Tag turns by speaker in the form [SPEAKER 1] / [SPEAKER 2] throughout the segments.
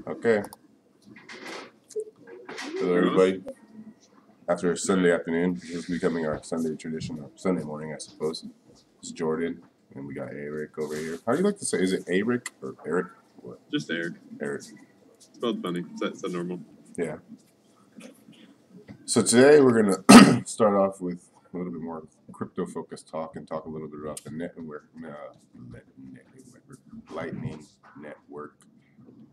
[SPEAKER 1] Okay. Hello, everybody. After a Sunday afternoon, this is becoming our Sunday tradition, or Sunday morning, I suppose. It's Jordan, and we got Eric over here. How do you like to say? Is it Eric or Eric? What?
[SPEAKER 2] Just Eric.
[SPEAKER 1] Eric.
[SPEAKER 2] Spelled funny. Is that normal?
[SPEAKER 1] Yeah. So today we're gonna start off with a little bit more crypto-focused talk and talk a little bit about the Lightning Network.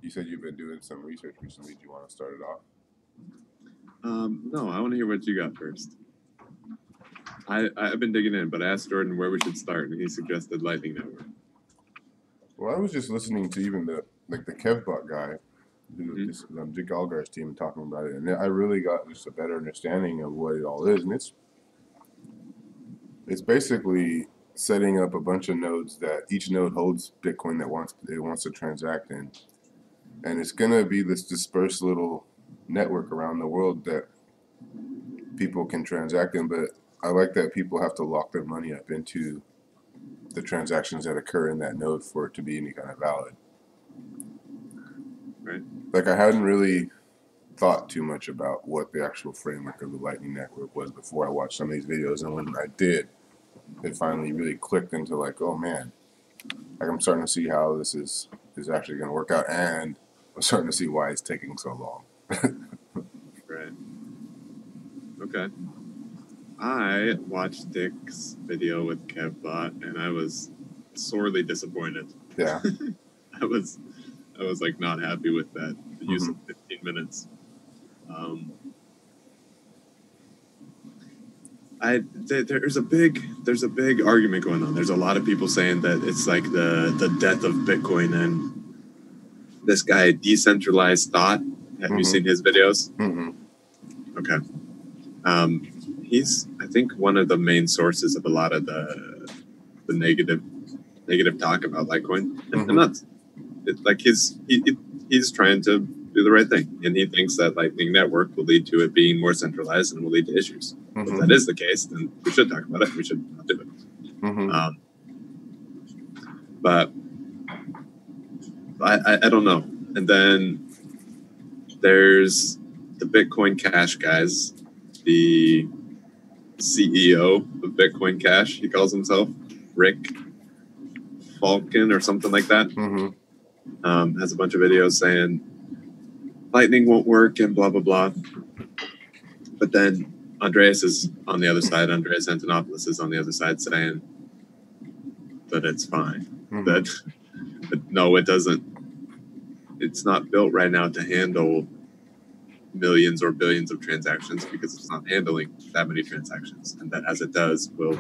[SPEAKER 1] You said you've been doing some research recently. Do you want to start it off?
[SPEAKER 2] No, I want to hear what you got first. I've been digging in, but I asked Jordan where we should start, and he suggested Lightning Network.
[SPEAKER 1] Well, I was just listening to even the KevBot guy, who's on Jake Allgaier's team, and talking about it, and I really got just a better understanding of what it all is, and it's basically setting up a bunch of nodes that each node holds Bitcoin that wants to transact in, and it's gonna be this dispersed little network around the world that people can transact in, but I like that people have to lock their money up into the transactions that occur in that node for it to be any kind of valid.
[SPEAKER 2] Right.
[SPEAKER 1] Like, I hadn't really thought too much about what the actual framework of the Lightning Network was before I watched some of these videos, and when I did, it finally really clicked into like, oh man, like I'm starting to see how this is actually going to work out, and I'm starting to see why it's taking so long.
[SPEAKER 2] Right. Okay. I watched Dick's video with KevBot, and I was sorely disappointed.
[SPEAKER 1] Yeah.
[SPEAKER 2] I was like not happy with that. The use of 15 minutes. There's a big argument going on. There's a lot of people saying that it's like the death of Bitcoin, and this guy Decentralized Thought. Have you seen his videos? Okay. He's, I think, one of the main sources of a lot of the negative talk about Litecoin, and that's like he's trying to do the right thing, and he thinks that Lightning Network will lead to it being more centralized and will lead to issues. If that is the case, then we should talk about it. We should not do it. But I don't know. And then there's the Bitcoin Cash guys, the CEO of Bitcoin Cash, he calls himself Rick Falcon or something like that. Has a bunch of videos saying Lightning won't work and blah blah blah. But then Andreas is on the other side. Andreas Antonopoulos is on the other side saying that it's fine. That no, it doesn't. It's not built right now to handle millions or billions of transactions because it's not handling that many transactions, and that as it does will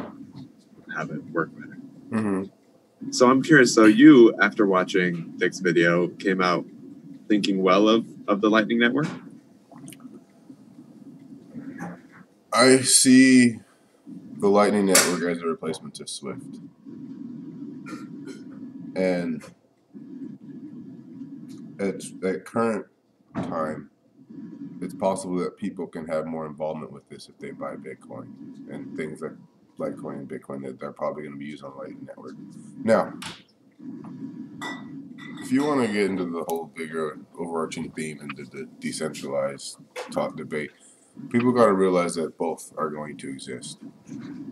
[SPEAKER 2] have it work better. So I'm curious, so you, after watching Dick's video, came out thinking well of the Lightning Network?
[SPEAKER 1] I see the Lightning Network as a replacement to Swift, and at current time, it's possible that people can have more involvement with this if they buy Bitcoin and things like Litecoin and Bitcoin that they're probably going to be used on Lightning Network. Now, if you want to get into the whole bigger overarching theme and the decentralized talk debate, people got to realize that both are going to exist.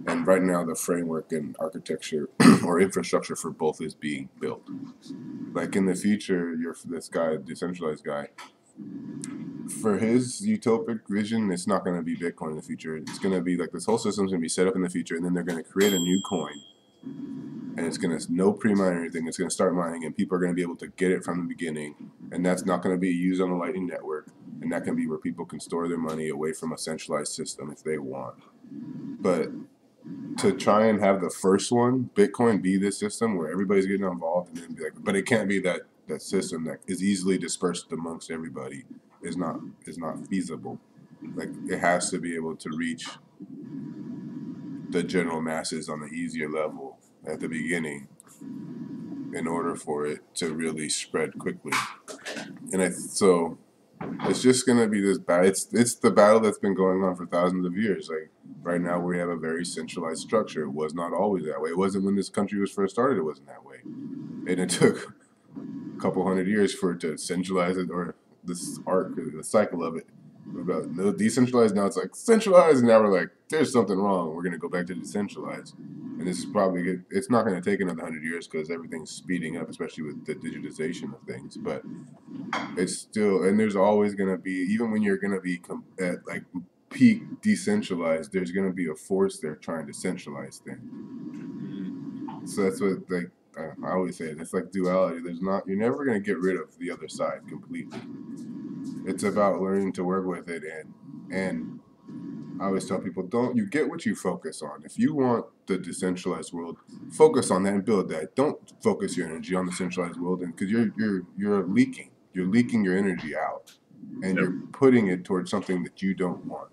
[SPEAKER 1] And right now, the framework and architecture or infrastructure for both is being built. Like in the future, this guy, decentralized guy, for his utopic vision, it's not going to be Bitcoin in the future. It's going to be like this whole system's going to be set up in the future, and then they're going to create a new coin, and it's going to no pre-mine or anything. It's going to start mining, and people are going to be able to get it from the beginning, and that's not going to be used on the Lightning Network, and that can be where people can store their money away from a centralized system if they want. But to try and have the first one, Bitcoin, be this system where everybody's getting involved, and then be like, but it can't be that system that is easily dispersed amongst everybody. Is not feasible. Like, it has to be able to reach the general masses on the easier level at the beginning in order for it to really spread quickly. And so it's just going to be this battle. It's the battle that's been going on for thousands of years. Like, right now we have a very centralized structure. It was not always that way. It wasn't when this country was first started. It wasn't that way. And it took couple hundred years for it to centralize it, or this arc, or the cycle of it. About no decentralized, now it's like centralized, and now we're like, there's something wrong. We're gonna go back to decentralized, and this is probably good. It's not gonna take another 100 years because everything's speeding up, especially with the digitization of things. But it's still, and there's always gonna be, even when you're gonna be at like peak decentralized, there's gonna be a force there trying to centralize things. So that's what like I always say. It's like duality. There's not. You're never gonna get rid of the other side completely. It's about learning to work with it, and I always tell people, don't you get what you focus on. If you want the decentralized world, focus on that and build that. Don't focus your energy on the centralized world, and because you're leaking. You're leaking your energy out, and
[SPEAKER 2] Yep.
[SPEAKER 1] you're putting it towards something that you don't want.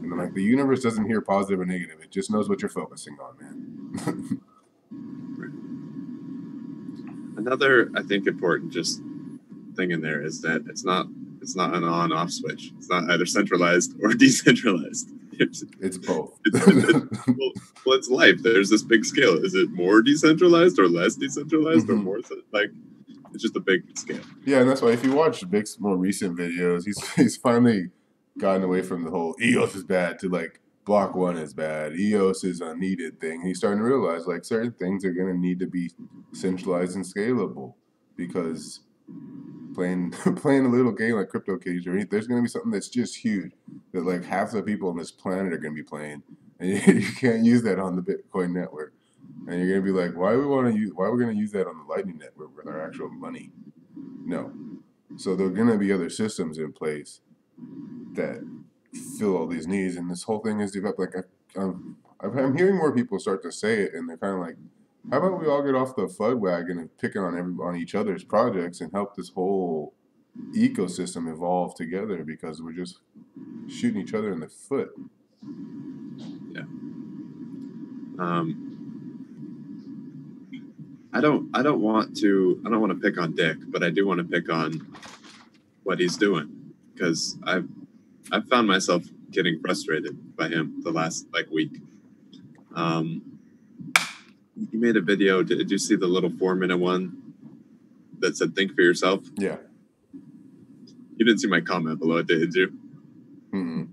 [SPEAKER 1] And like the universe doesn't hear positive or negative; it just knows what you're focusing on, man.
[SPEAKER 2] Another, I think, important just thing in there is that it's not an on-off switch. It's not either centralized or decentralized.
[SPEAKER 1] It's both.
[SPEAKER 2] Well, it's life. There's this big scale. Is it more decentralized or less decentralized or more like? It's just a big scale.
[SPEAKER 1] Yeah, and that's why if you watch Vic's more recent videos, he's finally gotten away from the whole EOS is bad to like block one is bad. EOS is a needed thing. He's starting to realize like certain things are gonna need to be centralized and scalable because playing a little game like Crypto Cage, there's gonna be something that's just huge that like half the people on this planet are gonna be playing, and you can't use that on the Bitcoin network. And you're gonna be like, why are we gonna use that on the Lightning Network with our actual money? No. So there are gonna be other systems in place that fill all these needs, and this whole thing is developed. Like I'm hearing more people start to say it, and they're kind of like, how about we all get off the FUD wagon and pick on each other's projects and help this whole ecosystem evolve together because we're just shooting each other in the foot.
[SPEAKER 2] Yeah. I don't want to pick on Dick, but I do want to pick on what he's doing because I've found myself getting frustrated by him the last like week. You made a video. Did you see the little 4-minute one that said "Think for yourself"?
[SPEAKER 1] Yeah.
[SPEAKER 2] You didn't see my comment below it, did you?
[SPEAKER 1] Mm-hmm.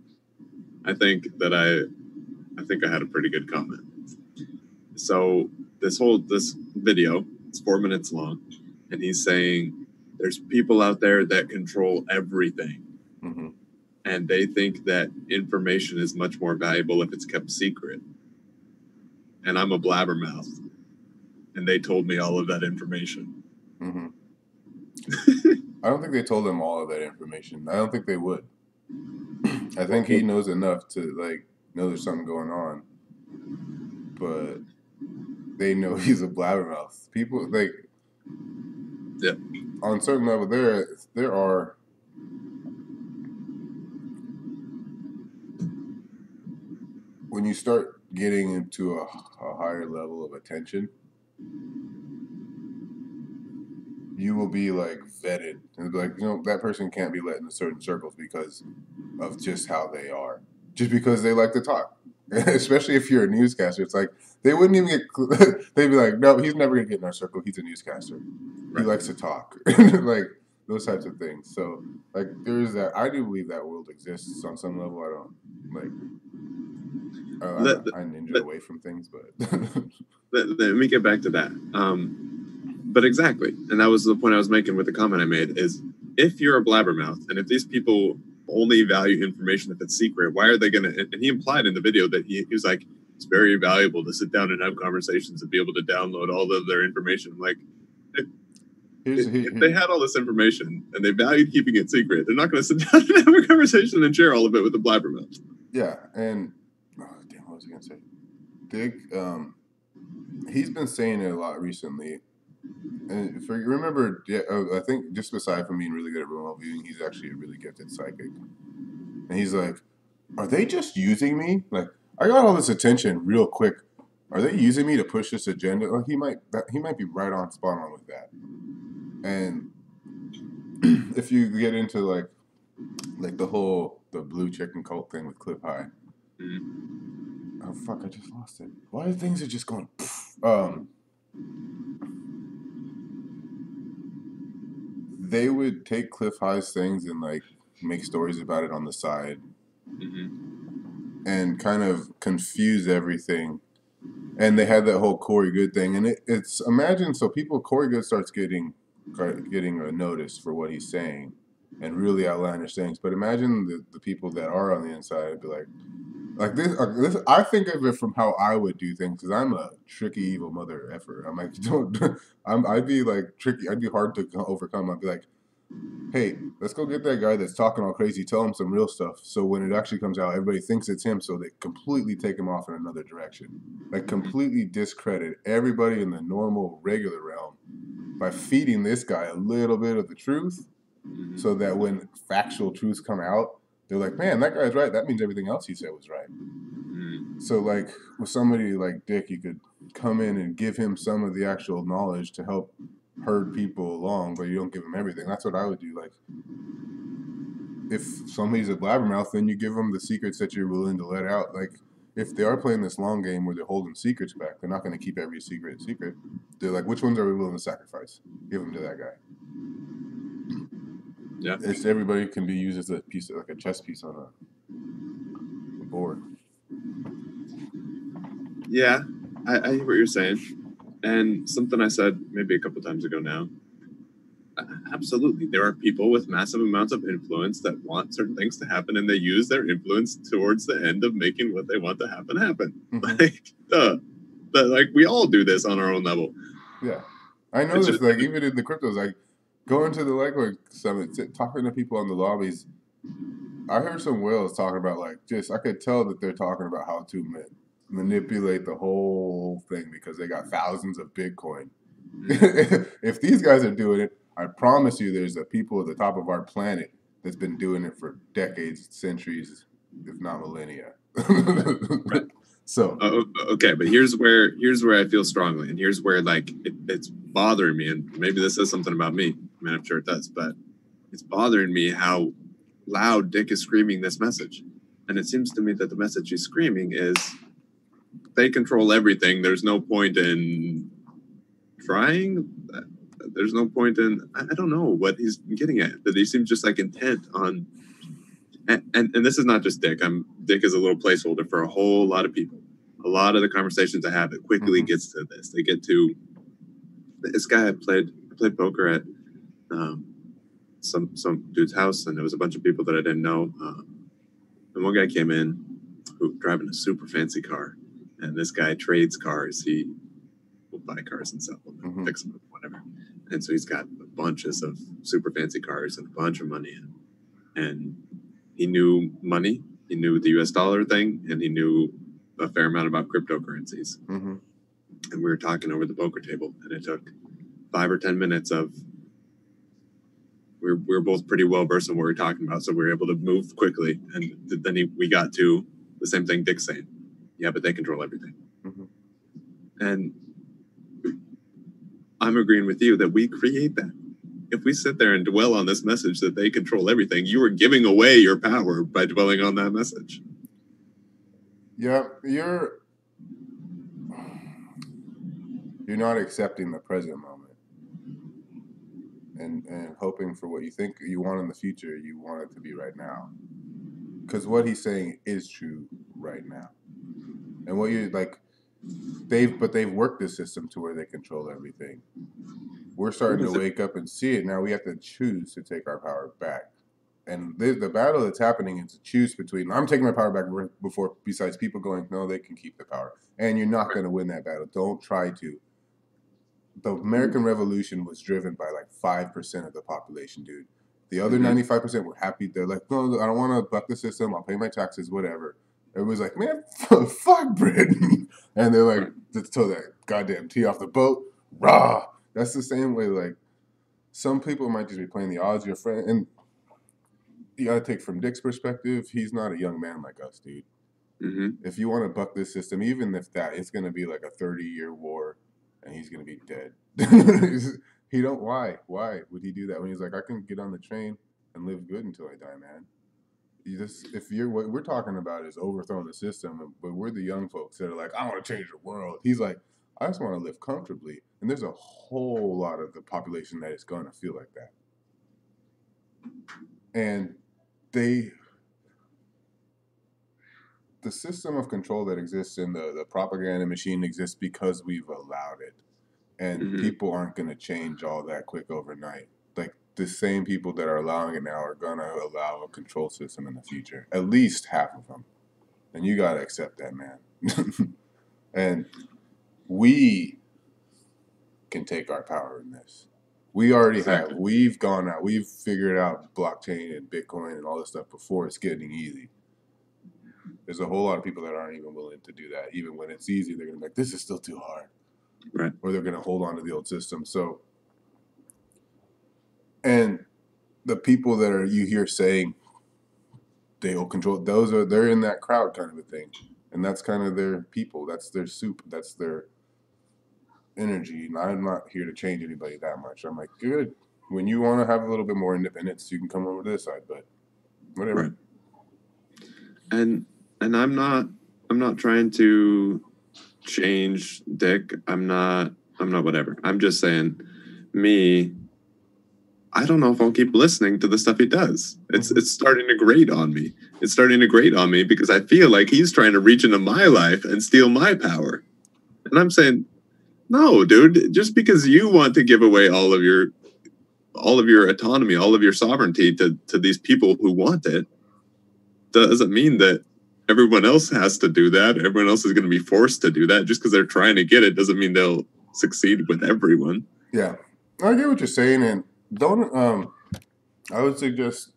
[SPEAKER 2] I think I had a pretty good comment. So this video, it's 4 minutes long, and he's saying there's people out there that control everything.
[SPEAKER 1] Mm-hmm.
[SPEAKER 2] And they think that information is much more valuable if it's kept secret. And I'm a blabbermouth. And they told me all of that information.
[SPEAKER 1] Mm-hmm. I don't think they told him all of that information. I don't think they would. I think he knows enough to like know there's something going on. But they know he's a blabbermouth. People like,
[SPEAKER 2] yeah,
[SPEAKER 1] on certain level, there are when you start getting into a higher level of attention, you will be like vetted and be like, that person can't be let into certain circles because of just how they are, just because they like to talk. Especially if you're a newscaster, it's like they wouldn't even get. They'd be like, "No, he's never gonna get in our circle. He's a newscaster. Right. He likes to talk." Like those types of things. So, like, there's that. I do believe that world exists on some level. I don't like. I ninja away from things, but
[SPEAKER 2] let me get back to that. But exactly, and that was the point I was making with the comment I made. Is if you're a blabbermouth, and if these people only value information if it's secret, why are they going to? And he implied in the video that he was like, it's very valuable to sit down and have conversations and be able to download all of their information. I'm like, if they had all this information and they valued keeping it secret, they're not going to sit down and have a conversation and share all of it with the blabbermouth.
[SPEAKER 1] Yeah, and what was I going to say? Dick, he's been saying it a lot recently. And if you remember, I think just aside from being really good at remote viewing, he's actually a really gifted psychic. And he's like, are they just using me? Like, I got all this attention real quick. Are they using me to push this agenda? Like, he might be right on spot on with that. And if you get into like the blue chicken cult thing with Cliff High. Oh fuck! I just lost it. Why things are just going? they would take Cliff High's things and like make stories about it on the side and kind of confuse everything. And they had that whole Corey Good thing, and it's imagine so people Corey Good starts getting a notice for what he's saying, and really outlandish things. But imagine the people that are on the inside would be like this. I think of it from how I would do things because I'm a tricky evil mother effer. I'm like don't. I'd be like tricky. I'd be hard to overcome. I'd be like, hey, let's go get that guy that's talking all crazy. Tell him some real stuff. So when it actually comes out, everybody thinks it's him. So they completely take him off in another direction. Like completely discredit everybody in the normal, regular realm by feeding this guy a little bit of the truth so that when factual truths come out, they're like, man, that guy's right. That means everything else he said was right. So like with somebody like Dick, you could come in and give him some of the actual knowledge to help herd people along, but you don't give them everything. That's what I would do. Like, if somebody's a blabbermouth, then you give them the secrets that you're willing to let out. Like, if they are playing this long game where they're holding secrets back, they're not going to keep every secret secret. They're like, which ones are we willing to sacrifice? Give them to that guy.
[SPEAKER 2] Yeah,
[SPEAKER 1] It's everybody can be used as a piece, like a chess piece on a board.
[SPEAKER 2] yeah, I hear what you're saying, and something I said maybe a couple times ago now. Absolutely, there are people with massive amounts of influence that want certain things to happen, and they use their influence towards the end of making what they want to happen. Like we all do this on our own level.
[SPEAKER 1] Yeah, I know this. Like even in the cryptos, like going to the Litecoin summit, talking to people on the lobbies. I heard some whales talking about like just I could tell that they're talking about how to manipulate the whole thing because they got thousands of Bitcoin. If these guys are doing it, I promise you, there's a people at the top of our planet that's been doing it for decades, centuries, if not millennia.
[SPEAKER 2] Right.
[SPEAKER 1] So
[SPEAKER 2] okay, but here's where I feel strongly, and here's where like it's bothering me, and maybe this says something about me. I mean, I'm sure it does, but it's bothering me how loud Dick is screaming this message, and it seems to me that the message he's screaming is they control everything. There's no point in trying. There's no point in I don't know what he's getting at. That he seems just like intent on. And this is not just Dick. Dick is a little placeholder for a whole lot of people. A lot of the conversations I have, it quickly gets to this. They get to this guy. I played poker at some dude's house, and there was a bunch of people that I didn't know. And one guy came in who driving a super fancy car, and this guy trades cars. He will buy cars and sell them, fix them up, whatever. And so he's got bunches of super fancy cars and a bunch of money, and he knew money, he knew the US dollar thing, and he knew a fair amount about cryptocurrencies. And we were talking over the poker table, and it took 5 or 10 minutes of we were both pretty well versed in what we were talking about, so we were able to move quickly. And then we got to the same thing Dick's saying. Yeah, but they control everything. And I'm agreeing with you that we create that. If we sit there and dwell on this message that they control everything, you are giving away your power by dwelling on that message.
[SPEAKER 1] Yeah, you're not accepting the present moment and hoping for what you think you want in the future. You want it to be right now, because what he's saying is true right now. And what you like, they've worked the system to where they control everything. We're starting to wake up and see it now. We have to choose to take our power back. And the battle that's happening is to choose between I'm taking my power back before, besides people going, no, they can keep the power. And you're not going to win that battle. Don't try to. The American Revolution was driven by like 5% of the population, dude. The other 95% were happy. They're like, no, I don't want to buck the system. I'll pay my taxes, whatever. Everybody's like, man, fuck Britain. And they're like, just throw that goddamn tea off the boat. Rah. That's the same way, like, some people might just be playing the odds. Your friend, and you gotta take from Dick's perspective, he's not a young man like us, dude. If you want to buck this system, even if that, it's gonna be like a 30-year war, and he's gonna be dead. He don't. Why would he do that when he's like, I can get on the train and live good until I die, man? What we're talking about is overthrowing the system, but we're the young folks that are like, I want to change the world. He's like, I just want to live comfortably. And there's a whole lot of the population that is going to feel like that. And the system of control that exists in the propaganda machine exists because we've allowed it. And
[SPEAKER 2] Mm-hmm.
[SPEAKER 1] people aren't going to change all that quick overnight. Like the same people that are allowing it now are going to allow a control system in the future. At least half of them. And you got to accept that, man. And we can take our power in this. We already
[SPEAKER 2] Exactly.
[SPEAKER 1] have. We've gone out. We've figured out blockchain and Bitcoin and all this stuff before it's getting easy. There's a whole lot of people that aren't even willing to do that. Even when it's easy, they're going to be like, this is still too hard.
[SPEAKER 2] Right.
[SPEAKER 1] Or they're going to hold on to the old system. So, and the people that are you hear saying they will control, they're in that crowd kind of a thing. And that's kind of their people. That's their soup. That's their energy. And I'm not here to change anybody that much. I'm like, good. When you want to have a little bit more independence, you can come over to this side, but whatever.
[SPEAKER 2] Right. And I'm not trying to change Dick. I'm not whatever. I'm just saying, me, I don't know if I'll keep listening to the stuff he does. It's starting to grate on me. It's starting to grate on me because I feel like he's trying to reach into my life and steal my power. And I'm saying, no, dude, just because you want to give away all of your autonomy, all of your sovereignty to these people who want it, doesn't mean that everyone else has to do that. Everyone else is going to be forced to do that. Just because they're trying to get it doesn't mean they'll succeed with everyone.
[SPEAKER 1] Yeah, I get what you're saying, and don't. I would suggest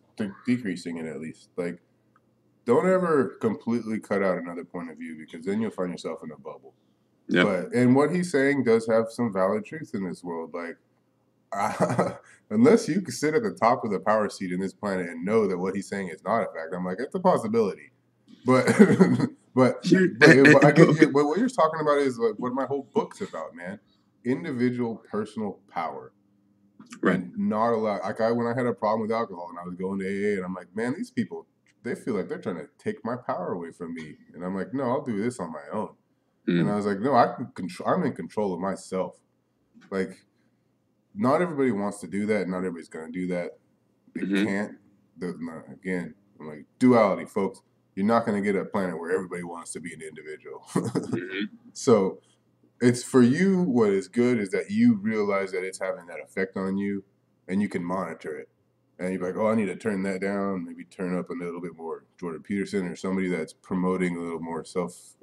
[SPEAKER 1] decreasing it at least. Like, don't ever completely cut out another point of view because then you'll find yourself in a bubble.
[SPEAKER 2] Yep.
[SPEAKER 1] But and what he's saying does have some valid truth in this world. Like, unless you can sit at the top of the power seat in this planet and know that what he's saying is not a fact, I'm like, it's a possibility. But but I get but what you're talking about is like what my whole book's about, man. Individual personal power.
[SPEAKER 2] Right.
[SPEAKER 1] And not allowed. Like when I had a problem with alcohol and I was going to AA and I'm like, man, these people, they feel like they're trying to take my power away from me. And I'm like, no, I'll do this on my own. And I was like, no, I can control. I'm in control of myself. Like, not everybody wants to do that. Not everybody's gonna do that. They can't. Again, I'm like, duality, folks. You're not gonna get a planet where everybody wants to be an individual. So it's for you. What is good is that you realize that it's having that effect on you, and you can monitor it. And you're like, oh, I need to turn that down. Maybe turn up a little bit more Jordan Peterson or somebody that's promoting a little more self.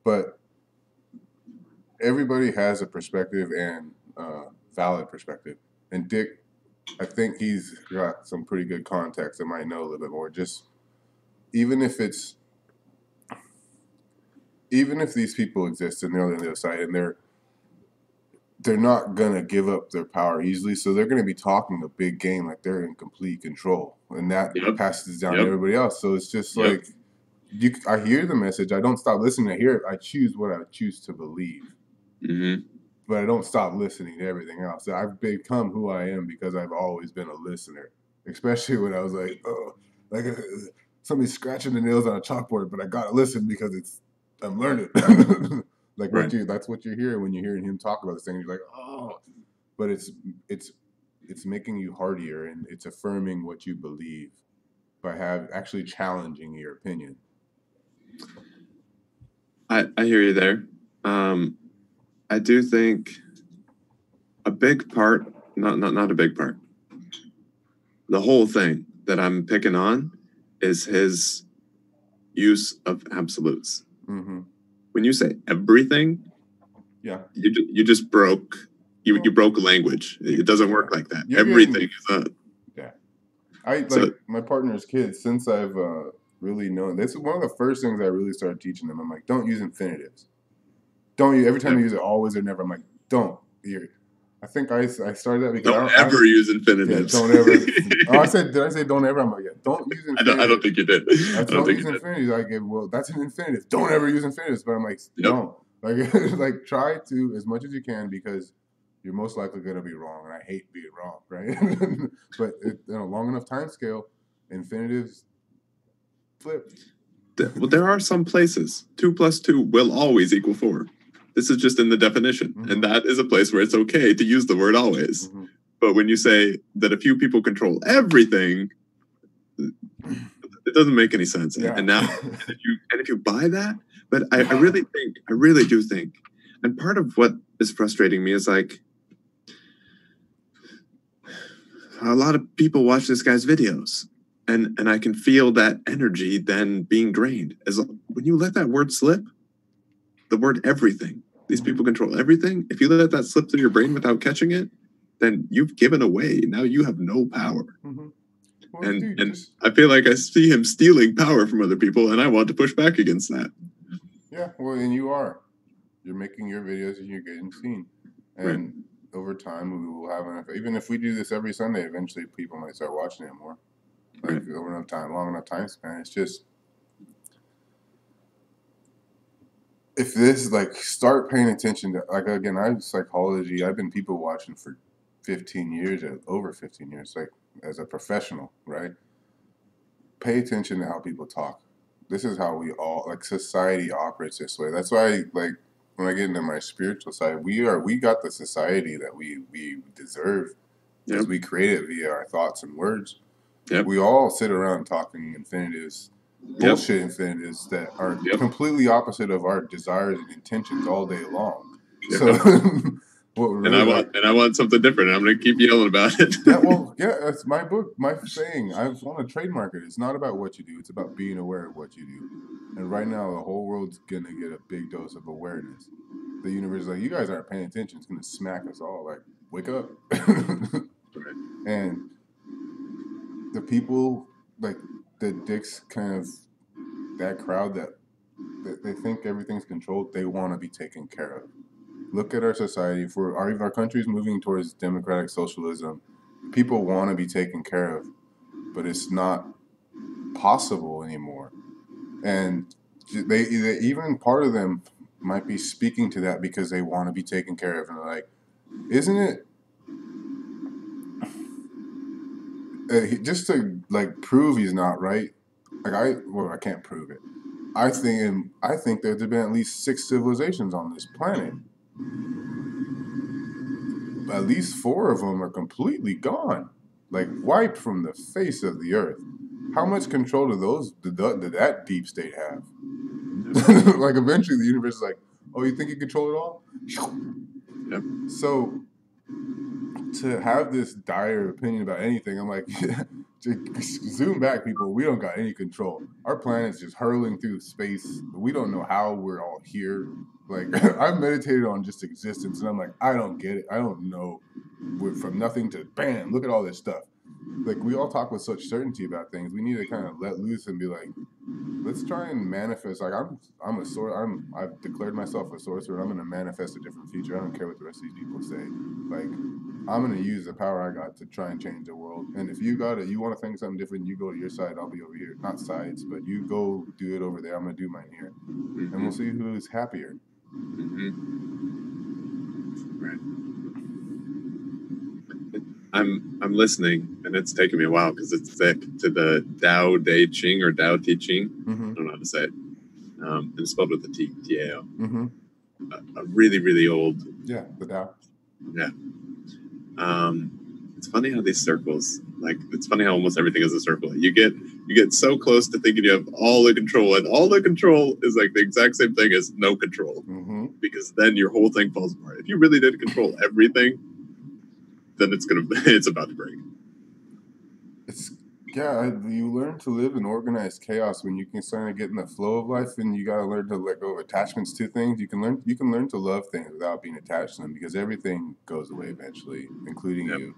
[SPEAKER 1] But everybody has a perspective and valid perspective. And Dick, I think he's got some pretty good context that might know a little bit more. Just even if these people exist and they're on the other side and they're not gonna give up their power easily, so they're gonna be talking a big game like they're in complete control, and that passes down to everybody else. So it's just like I hear the message, I don't stop listening. I hear it, I choose what I choose to believe, but I don't stop listening to everything else. So I've become who I am because I've always been a listener, especially when I was like, oh, like somebody's scratching the nails on a chalkboard, but I gotta listen because I'm learning. Like that's what you're hearing when you're hearing him talk about this thing. You're like, oh, but it's making you hardier and it's affirming what you believe by actually challenging your opinion.
[SPEAKER 2] I hear you there. I do think a big part, not a big part. The whole thing that I'm picking on is his use of absolutes. When you say everything, you just broke. You broke language. It doesn't work like that. Everything is up.
[SPEAKER 1] Yeah, my partner's kids. Since I've really known, this is one of the first things I really started teaching them. I'm like, don't use infinitives. Don't every time you use it, always or never. I'm like, don't. I think I started that because
[SPEAKER 2] don't ever use infinitives.
[SPEAKER 1] Yeah, don't ever. Did I say don't ever? I'm like, yeah, don't use infinitives.
[SPEAKER 2] I don't think you did.
[SPEAKER 1] Don't use infinitives. I get, well, that's an infinitive. Don't ever use infinitives. But I'm like, don't. Like try to as much as you can because you're most likely going to be wrong. And I hate being wrong, right? But in a long enough time scale, infinitives flip.
[SPEAKER 2] Well, there are some places 2 + 2 will always equal 4. This is just in the definition. And that is a place where it's okay to use the word always. But when you say that a few people control everything, It doesn't make any sense.
[SPEAKER 1] Yeah.
[SPEAKER 2] And now, if you buy that, but I really do think, and part of what is frustrating me is like a lot of people watch this guy's videos, and I can feel that energy then being drained. As when you let that word slip, the word everything. These people control everything. If you let that slip through your brain without catching it, then you've given away. Now you have no power.
[SPEAKER 1] Mm-hmm. Well,
[SPEAKER 2] And
[SPEAKER 1] dude,
[SPEAKER 2] I feel like I see him stealing power from other people, and I want to push back against that.
[SPEAKER 1] Yeah, well, and you are. You're making your videos and you're getting seen. And over time, we will have enough. Even if we do this every Sunday, eventually people might start watching it more. Like over enough time, long enough time span. It's just if this like start paying attention to like again, I have psychology. I've been people watching for 15 years, or over 15 years, like as a professional, right? Pay attention to how people talk. This is how we all like society operates this way. That's why like when I get into my spiritual side, we got the society that we deserve because we create it via our thoughts and words.
[SPEAKER 2] Yep.
[SPEAKER 1] We all sit around talking infinitives, bullshit infinitives that are completely opposite of our desires and intentions all day long. Yep. So what really
[SPEAKER 2] I want something different. I'm gonna keep yelling about it.
[SPEAKER 1] That's my book, my saying. I want to trademark it. It's not about what you do, it's about being aware of what you do. And right now the whole world's gonna get a big dose of awareness. The universe is like, you guys aren't paying attention, it's gonna smack us all. Like, wake up. And the people like the dicks kind of that crowd that they think everything's controlled, they want to be taken care of. Look at our society. If our country's moving towards democratic socialism, people want to be taken care of, but it's not possible anymore. And they even part of them might be speaking to that because they want to be taken care of, and they're like, isn't it just to like prove he's not right? Like I can't prove it. I think there's been at least 6 civilizations on this planet. At least 4 of them are completely gone, like wiped from the face of the earth. How much control did that deep state have? Like eventually the universe is like, oh, you think you control it all? Yep. So to have this dire opinion about anything, I'm like, zoom back, people. We don't got any control. Our planet's just hurling through space. We don't know how we're all here. Like I've meditated on just existence, and I'm like, I don't get it. I don't know. We're from nothing to bam. Look at all this stuff. Like we all talk with such certainty about things. We need to kind of let loose and be like, let's try and manifest. Like I've declared myself a sorcerer. I'm going to manifest a different future. I don't care what the rest of these people say. Like I'm going to use the power I got to try and change the world. And if you want to think something different, you go to your side. I'll be over here. Not sides, but you go do it over there. I'm going to do mine here, and we'll see who is happier.
[SPEAKER 2] Right. I'm listening, and it's taking me a while because it's thick to the Tao Te Ching or Tao Te Ching. I don't know how to say it. And it's spelled with a T, T-A-O. A really, really old.
[SPEAKER 1] Yeah, the Tao.
[SPEAKER 2] Yeah. It's funny how these circles, like, it's funny how almost everything is a circle. You get so close to thinking you have all the control, and all the control is like the exact same thing as no control, because then your whole thing falls apart. If you really did control everything, then it's about to break.
[SPEAKER 1] You learn to live in organized chaos when you can start to get in the flow of life, and you gotta learn to let go of attachments to things. You can learn to love things without being attached to them, because everything goes away eventually, including you.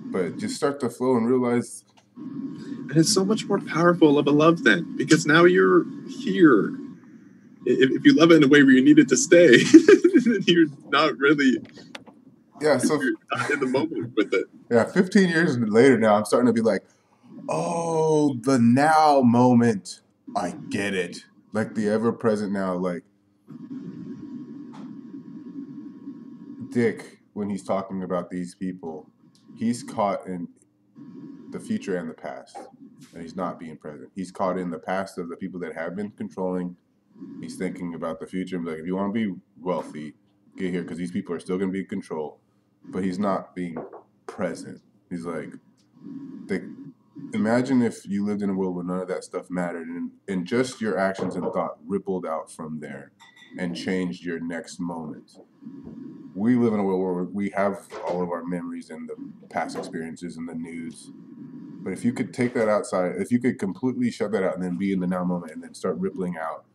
[SPEAKER 1] But just start to flow and realize.
[SPEAKER 2] And it's so much more powerful of a love then, because now you're here. If you love it in a way where you need it to stay, you're not really.
[SPEAKER 1] Yeah, so
[SPEAKER 2] you're not in the moment with it.
[SPEAKER 1] Yeah, 15 years later now, I'm starting to be like, oh, the now moment. I get it. Like the ever present now, like Dick, when he's talking about these people, he's caught in the future and the past, and he's not being present. He's caught in the past of the people that have been controlling. He's thinking about the future and be like, if you want to be wealthy, get here, because these people are still going to be in control. But he's not being present. He's like, in imagine if you lived in a world where none of that stuff mattered, and just your actions and thought rippled out from there and changed your next moment. We live in a world where we have all of our memories and the past experiences and the news. But if you could take that outside, if you could completely shut that out and then be in the now moment and then start rippling out,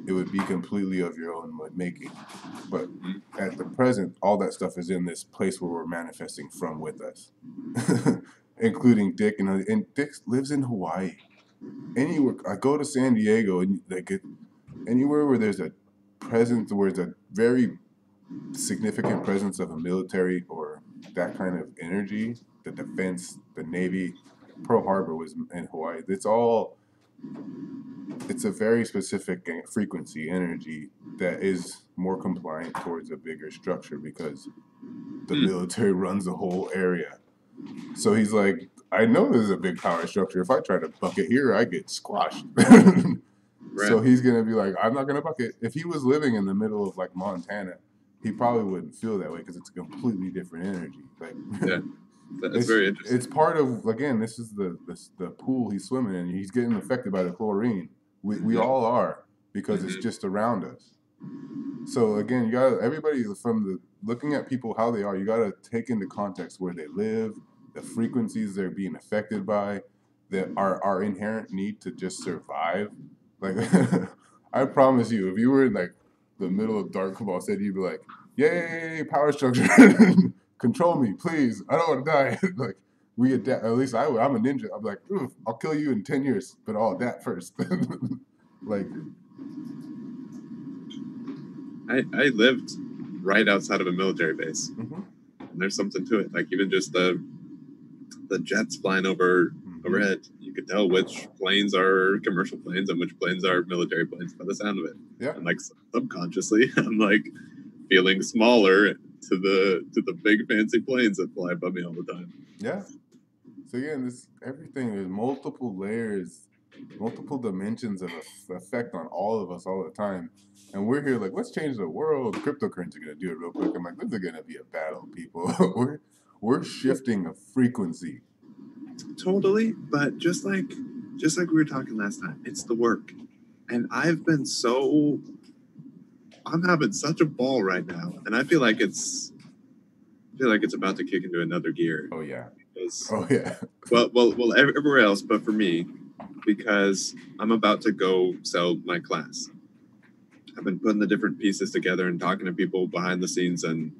[SPEAKER 1] it would be completely of your own making. But at the present, all that stuff is in this place where we're manifesting from with us, including Dick. And Dick lives in Hawaii. Anywhere I go to San Diego, and like anywhere where there's a presence, where there's a very significant presence of a military or that kind of energy, the defense, the Navy. Pearl Harbor was in Hawaii. It's a very specific frequency energy that is more compliant towards a bigger structure because the military runs the whole area. So he's like, I know there's a big power structure. If I try to buck it here, I get squashed. Right. So he's going to be like, I'm not going to buck it. If he was living in the middle of like Montana, he probably wouldn't feel that way because it's a completely different energy. Like, yeah.
[SPEAKER 2] That's very interesting.
[SPEAKER 1] It's part of, again, this is the pool he's swimming in. He's getting affected by the chlorine. We all are because it's just around us. So again, you got everybody from looking at people how they are. You got to take into context where they live, the frequencies they're being affected by, that our inherent need to just survive. Like, I promise you, if you were in like the middle of Dark Cabal City, you'd be like, "Yay, power structure." Control me, please. I don't want to die. Like we adapt. At least I'm a ninja. I'm like, I'll kill you in 10 years, but I'll adapt first. Like,
[SPEAKER 2] I lived right outside of a military base, and there's something to it. Like even just the jets flying overhead, you could tell which planes are commercial planes and which planes are military planes by the sound of it.
[SPEAKER 1] Yeah.
[SPEAKER 2] And like subconsciously, I'm like feeling smaller to the big fancy planes that fly above me all the time.
[SPEAKER 1] Yeah. So again, everything, there's multiple layers, multiple dimensions of effect on all of us all the time. And we're here like, let's change the world. Cryptocurrency gonna do it real quick. I'm like, this is gonna be a battle, people. we're shifting a frequency.
[SPEAKER 2] Totally, but just like we were talking last time, it's the work. And I'm having such a ball right now, and I feel like it's about to kick into another gear.
[SPEAKER 1] Oh yeah.
[SPEAKER 2] Well, everywhere else, but for me, because I'm about to go sell my class. I've been putting the different pieces together and talking to people behind the scenes and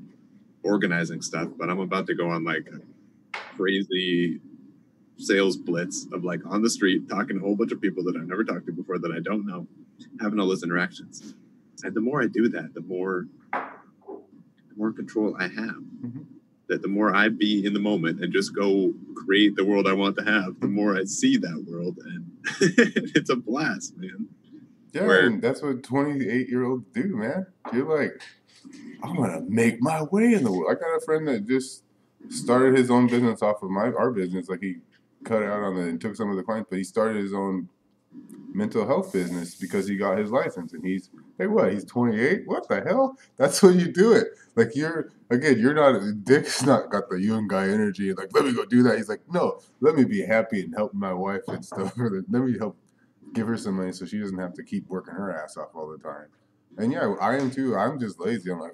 [SPEAKER 2] organizing stuff, but I'm about to go on like a crazy sales blitz of like on the street talking to a whole bunch of people that I've never talked to before that I don't know, having all those interactions. And the more I do that, the more control I have. That the more I be in the moment and just go create the world I want to have, the more I see that world, and it's a blast, man.
[SPEAKER 1] Yeah, and that's what 28-year-olds do, man. You're like, I want to make my way in the world. I got a friend that just started his own business off of our business. Like he cut out on and took some of the clients, but he started his own mental health business because he got his license. And he's 28? What the hell? That's what you do it. Like Dick's not got the young guy energy. Like, let me go do that. He's like, no, let me be happy and help my wife and stuff. Let me help give her some money so she doesn't have to keep working her ass off all the time. And yeah, I am too. I'm just lazy. I'm like,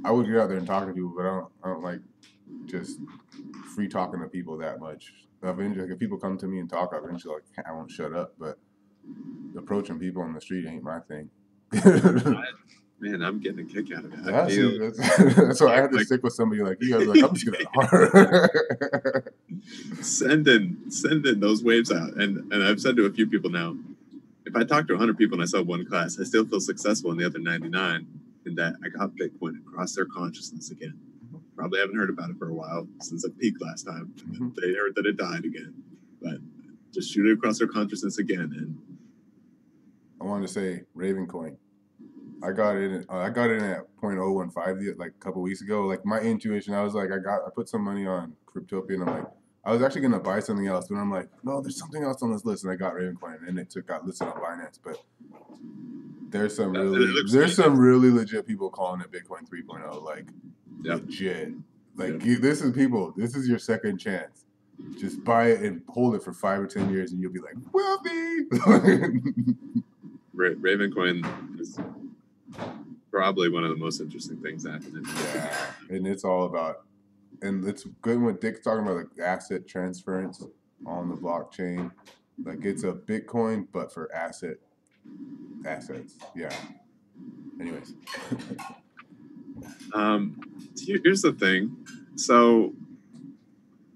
[SPEAKER 1] I would get out there and talk to people, but I don't like just free talking to people that much. Eventually, if people come to me and talk, eventually I won't shut up. But approaching people on the street ain't my thing.
[SPEAKER 2] Man, I'm getting a kick out of it.
[SPEAKER 1] That's why I had to stick with somebody like you. I was like, I'm just gonna
[SPEAKER 2] send in those waves out. And I've said to a few people now, if I talk to 100 people and I sell one class, I still feel successful in the other 99 in that I got Bitcoin across their consciousness again. Probably haven't heard about it for a while since it peaked last time. They heard that it died again, but just shoot it across their consciousnness again. And
[SPEAKER 1] I wanted to say Ravencoin. I got it in at 0.015 like a couple weeks ago. Like my intuition, I was like, I put some money on Cryptopia, and I'm like, I was actually gonna buy something else, but I'm like, no, there's something else on this list, and I got Ravencoin, and it got listed on Binance. But there's some really legit people calling it Bitcoin 3.0, like legit. Like this is your second chance. Just buy it and hold it for 5 or 10 years, and you'll be like wealthy.
[SPEAKER 2] Ravencoin is probably one of the most interesting things happening.
[SPEAKER 1] Yeah, and it's all about, and it's good when Dick's talking about like asset transference on the blockchain. Like it's a Bitcoin, but for assets. Yeah. Anyways.
[SPEAKER 2] Here's the thing. So,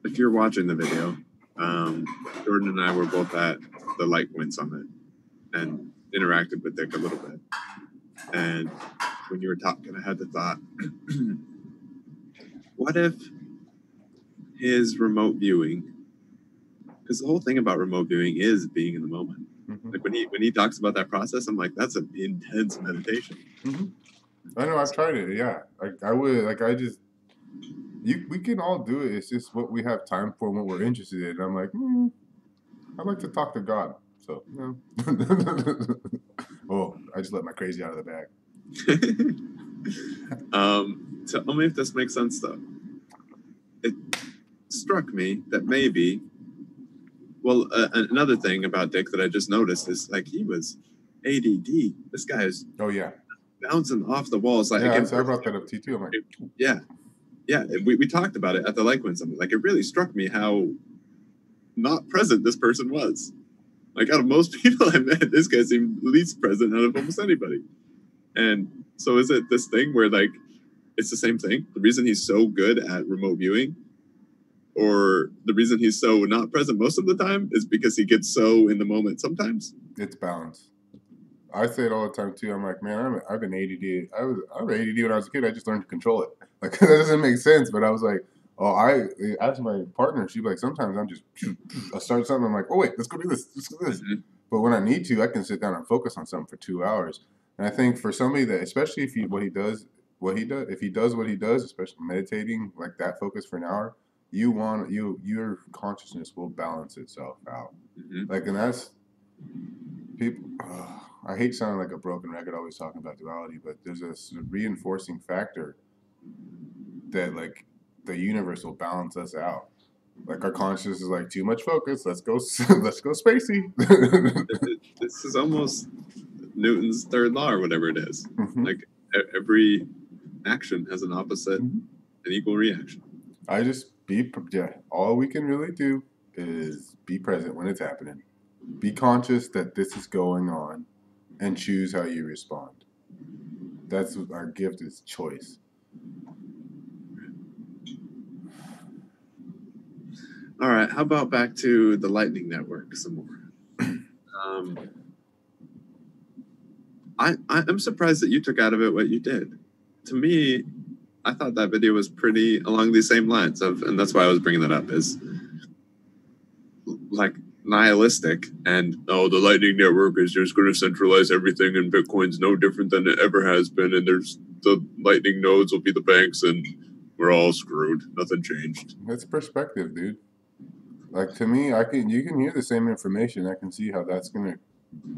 [SPEAKER 2] if you're watching the video, Jordan and I were both at the Litecoin Summit and interacted with Dick a little bit. And when you were talking, I had the thought, what if his remote viewing, because the whole thing about remote viewing is being in the moment.
[SPEAKER 1] Mm-hmm.
[SPEAKER 2] Like when he talks about that process, I'm like, that's an intense meditation.
[SPEAKER 1] Mm-hmm. I know, I've tried it. Yeah, I would like. We can all do it. It's just what we have time for and what we're interested in. I'm like, I'd like to talk to God. So, no. Oh, I just let my crazy out of the bag.
[SPEAKER 2] Tell me if this makes sense, though. It struck me that maybe, well, another thing about Dick that I just noticed is like he was ADD. This guy is bouncing off the walls. Like,
[SPEAKER 1] yeah, I brought that up to you too. I'm like,
[SPEAKER 2] yeah. We talked about it at the Litecoin Summit. Like, it really struck me how not present this person was. Like, out of most people I met, this guy seemed least present out of almost anybody. And so is it this thing where, like, it's the same thing? The reason he's so good at remote viewing, or the reason he's so not present most of the time, is because he gets so in the moment sometimes?
[SPEAKER 1] It's balance. I say it all the time too. I'm like, man, I've been ADD. I was ADD when I was a kid. I just learned to control it. Like that doesn't make sense. But I was like, I asked my partner. She'd be like, sometimes I'm just I start something. I'm like, oh wait, let's go do this. Let's do this. Mm-hmm. But when I need to, I can sit down and focus on something for 2 hours. And I think for somebody that, especially if he does, especially meditating like that, focus for an hour, your consciousness will balance itself out. Mm-hmm. Like, and that's people. I hate sounding like a broken record, always talking about duality, but there's a reinforcing factor that like the universe will balance us out. Like our consciousness is like too much focus. Let's go spacey.
[SPEAKER 2] This is almost Newton's third law or whatever it is. Mm-hmm. Like every action has an opposite and equal reaction.
[SPEAKER 1] I just all we can really do is be present when it's happening. Be conscious that this is going on and choose how you respond. That's what our gift is, choice.
[SPEAKER 2] All right, how about back to the Lightning Network some more? I'm surprised that you took out of it what you did. To me, I thought that video was pretty along these same lines and that's why I was bringing that up, is like nihilistic and the Lightning Network is just going to centralize everything and Bitcoin's no different than it ever has been, and there's the Lightning nodes will be the banks and we're all screwed. Nothing changed.
[SPEAKER 1] It's perspective, dude. Like to me, you can hear the same information. I can see how that's going to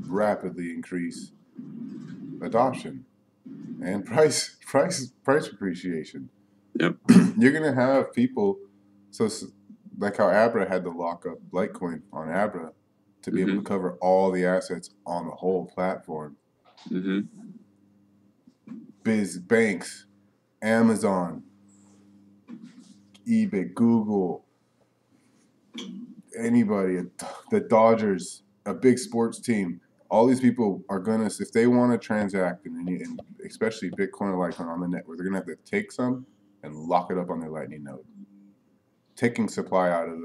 [SPEAKER 1] rapidly increase adoption and price appreciation.
[SPEAKER 2] Yep.
[SPEAKER 1] You're going to have people, so like how Abra had to lock up Litecoin on Abra to be able to cover all the assets on the whole platform. Mm-hmm. Banks, Amazon, eBay, Google, anybody, the Dodgers, a big sports team. All these people are gonna, if they want to transact, and especially Bitcoin or Litecoin on the network, they're gonna have to take some and lock it up on their Lightning node, taking supply out of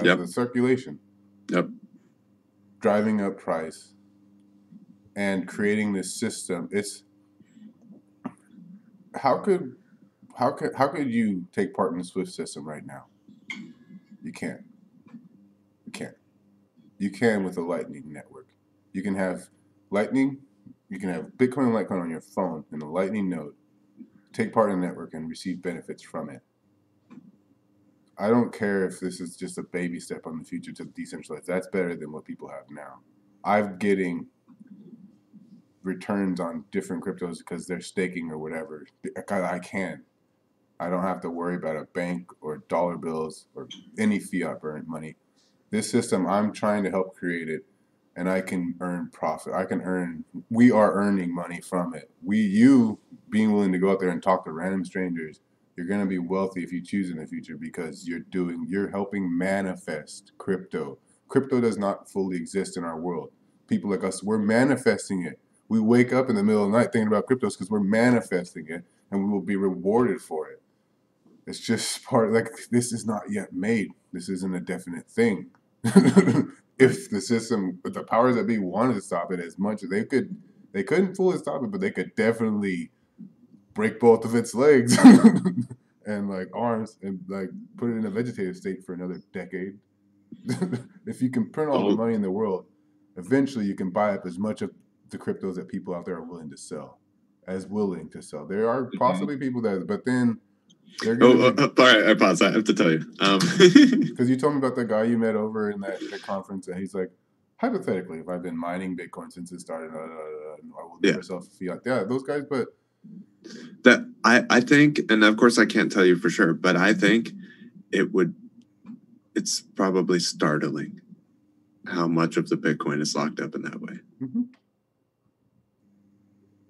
[SPEAKER 1] the circulation.
[SPEAKER 2] Yep.
[SPEAKER 1] Driving up price and creating this system. It's how could you take part in the SWIFT system right now? You can't. You can with the Lightning Network. You can have Lightning, you can have Bitcoin and Litecoin on your phone in the Lightning node, take part in the network and receive benefits from it. I don't care if this is just a baby step on the future to decentralize. That's better than what people have now. I'm getting returns on different cryptos because they're staking or whatever. I can. I don't have to worry about a bank or dollar bills or any fiat money. This system, I'm trying to help create it, and I can earn profit. We are earning money from it. You being willing to go out there and talk to random strangers, you're going to be wealthy if you choose in the future because you're helping manifest crypto. Crypto does not fully exist in our world. People like us, we're manifesting it. We wake up in the middle of the night thinking about cryptos because we're manifesting it and we will be rewarded for it. It's just this is not yet made. This isn't a definite thing. If the powers that be wanted to stop it as much as they couldn't fully stop it, but they could definitely break both of its legs and like arms and like put it in a vegetative state for another decade. If you can print all the money in the world, eventually you can buy up as much of the cryptos that people out there are willing to sell. There are possibly people but then they're
[SPEAKER 2] all right, I pause. I have to tell you.
[SPEAKER 1] Because you told me about the guy you met over in that conference, and he's like, hypothetically, if I've been mining Bitcoin since it started, I will never sell fiat. Yeah, those guys, but
[SPEAKER 2] that I think, and of course I can't tell you for sure, but I think it's probably startling how much of the Bitcoin is locked up in that way.
[SPEAKER 1] Mm-hmm.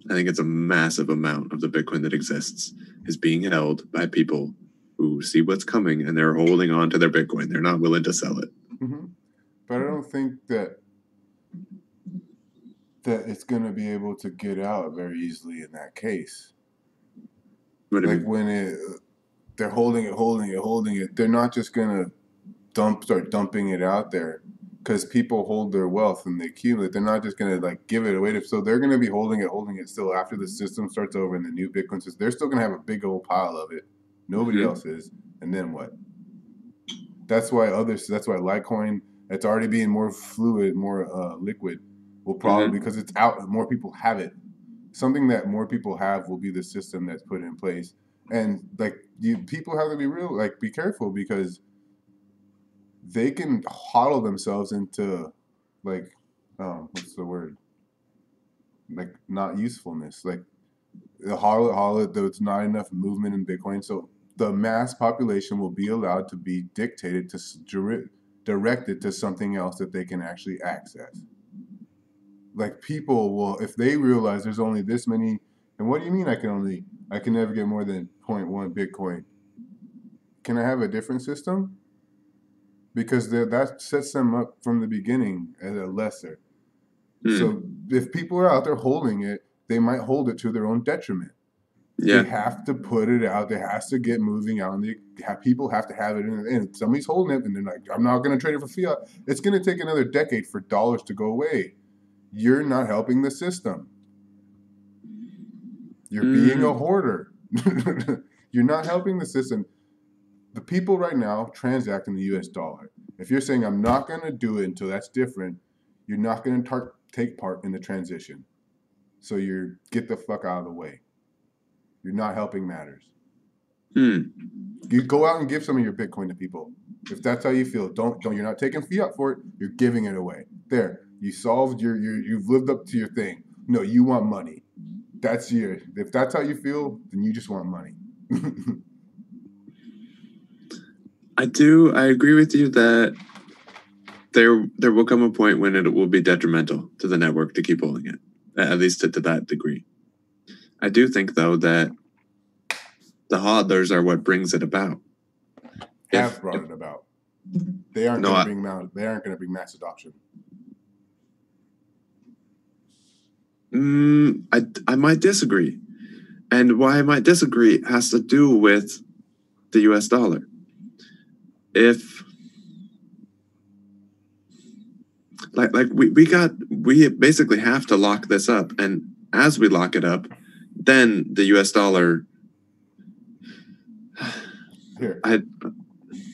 [SPEAKER 2] I think it's a massive amount of the Bitcoin that exists is being held by people who see what's coming and they're holding on to their Bitcoin. They're not willing to sell it.
[SPEAKER 1] Mm-hmm. But I don't think that it's going to be able to get out very easily in that case. Like when they're holding it, they're not just going to start dumping it out there. Because people hold their wealth and they accumulate. They're not just going to like give it away. So they're going to be holding it still after the system starts over and the new Bitcoin system. They're still going to have a big old pile of it. Nobody else is. And then what? That's why Litecoin, it's already being more fluid, more liquid, will probably, because it's out, more people have it. Something that more people have will be the system that's put in place. And like people have to be real, like be careful because they can hodl themselves into like what's the word, like not usefulness, like the hodl there's not enough movement in Bitcoin, so the mass population will be allowed to be dictated to directed to something else that they can actually access. Like people will, if they realize there's only this many, and what do you mean I can never get more than 0.1 Bitcoin? Can I have a different system? Because that sets them up from the beginning as a lesser. So if people are out there holding it, they might hold it to their own detriment. Yeah. They have to put it out. There has to get moving out. And people have to have it in. And somebody's holding it, and they're like, I'm not going to trade it for fiat. It's going to take another decade for dollars to go away. You're not helping the system. You're being a hoarder. You're not helping the system. The people right now transact in the US dollar. If you're saying I'm not going to do it until that's different, you're not going to take part in the transition. So get the fuck out of the way. You're not helping matters. You go out and give some of your Bitcoin to people. If that's how you feel, you're not taking fiat for it, you're giving it away. There, you solved you've lived up to your thing. No, you want money. If that's how you feel, then you just want money.
[SPEAKER 2] I agree with you that there will come a point when it will be detrimental to the network to keep holding it, at least to that degree. I do think, though, that the hodlers are what brings it about.
[SPEAKER 1] Have brought it about. They aren't going to bring mass adoption.
[SPEAKER 2] I might disagree. And why I might disagree has to do with the US dollar. We basically have to lock this up, and as we lock it up, then the US dollar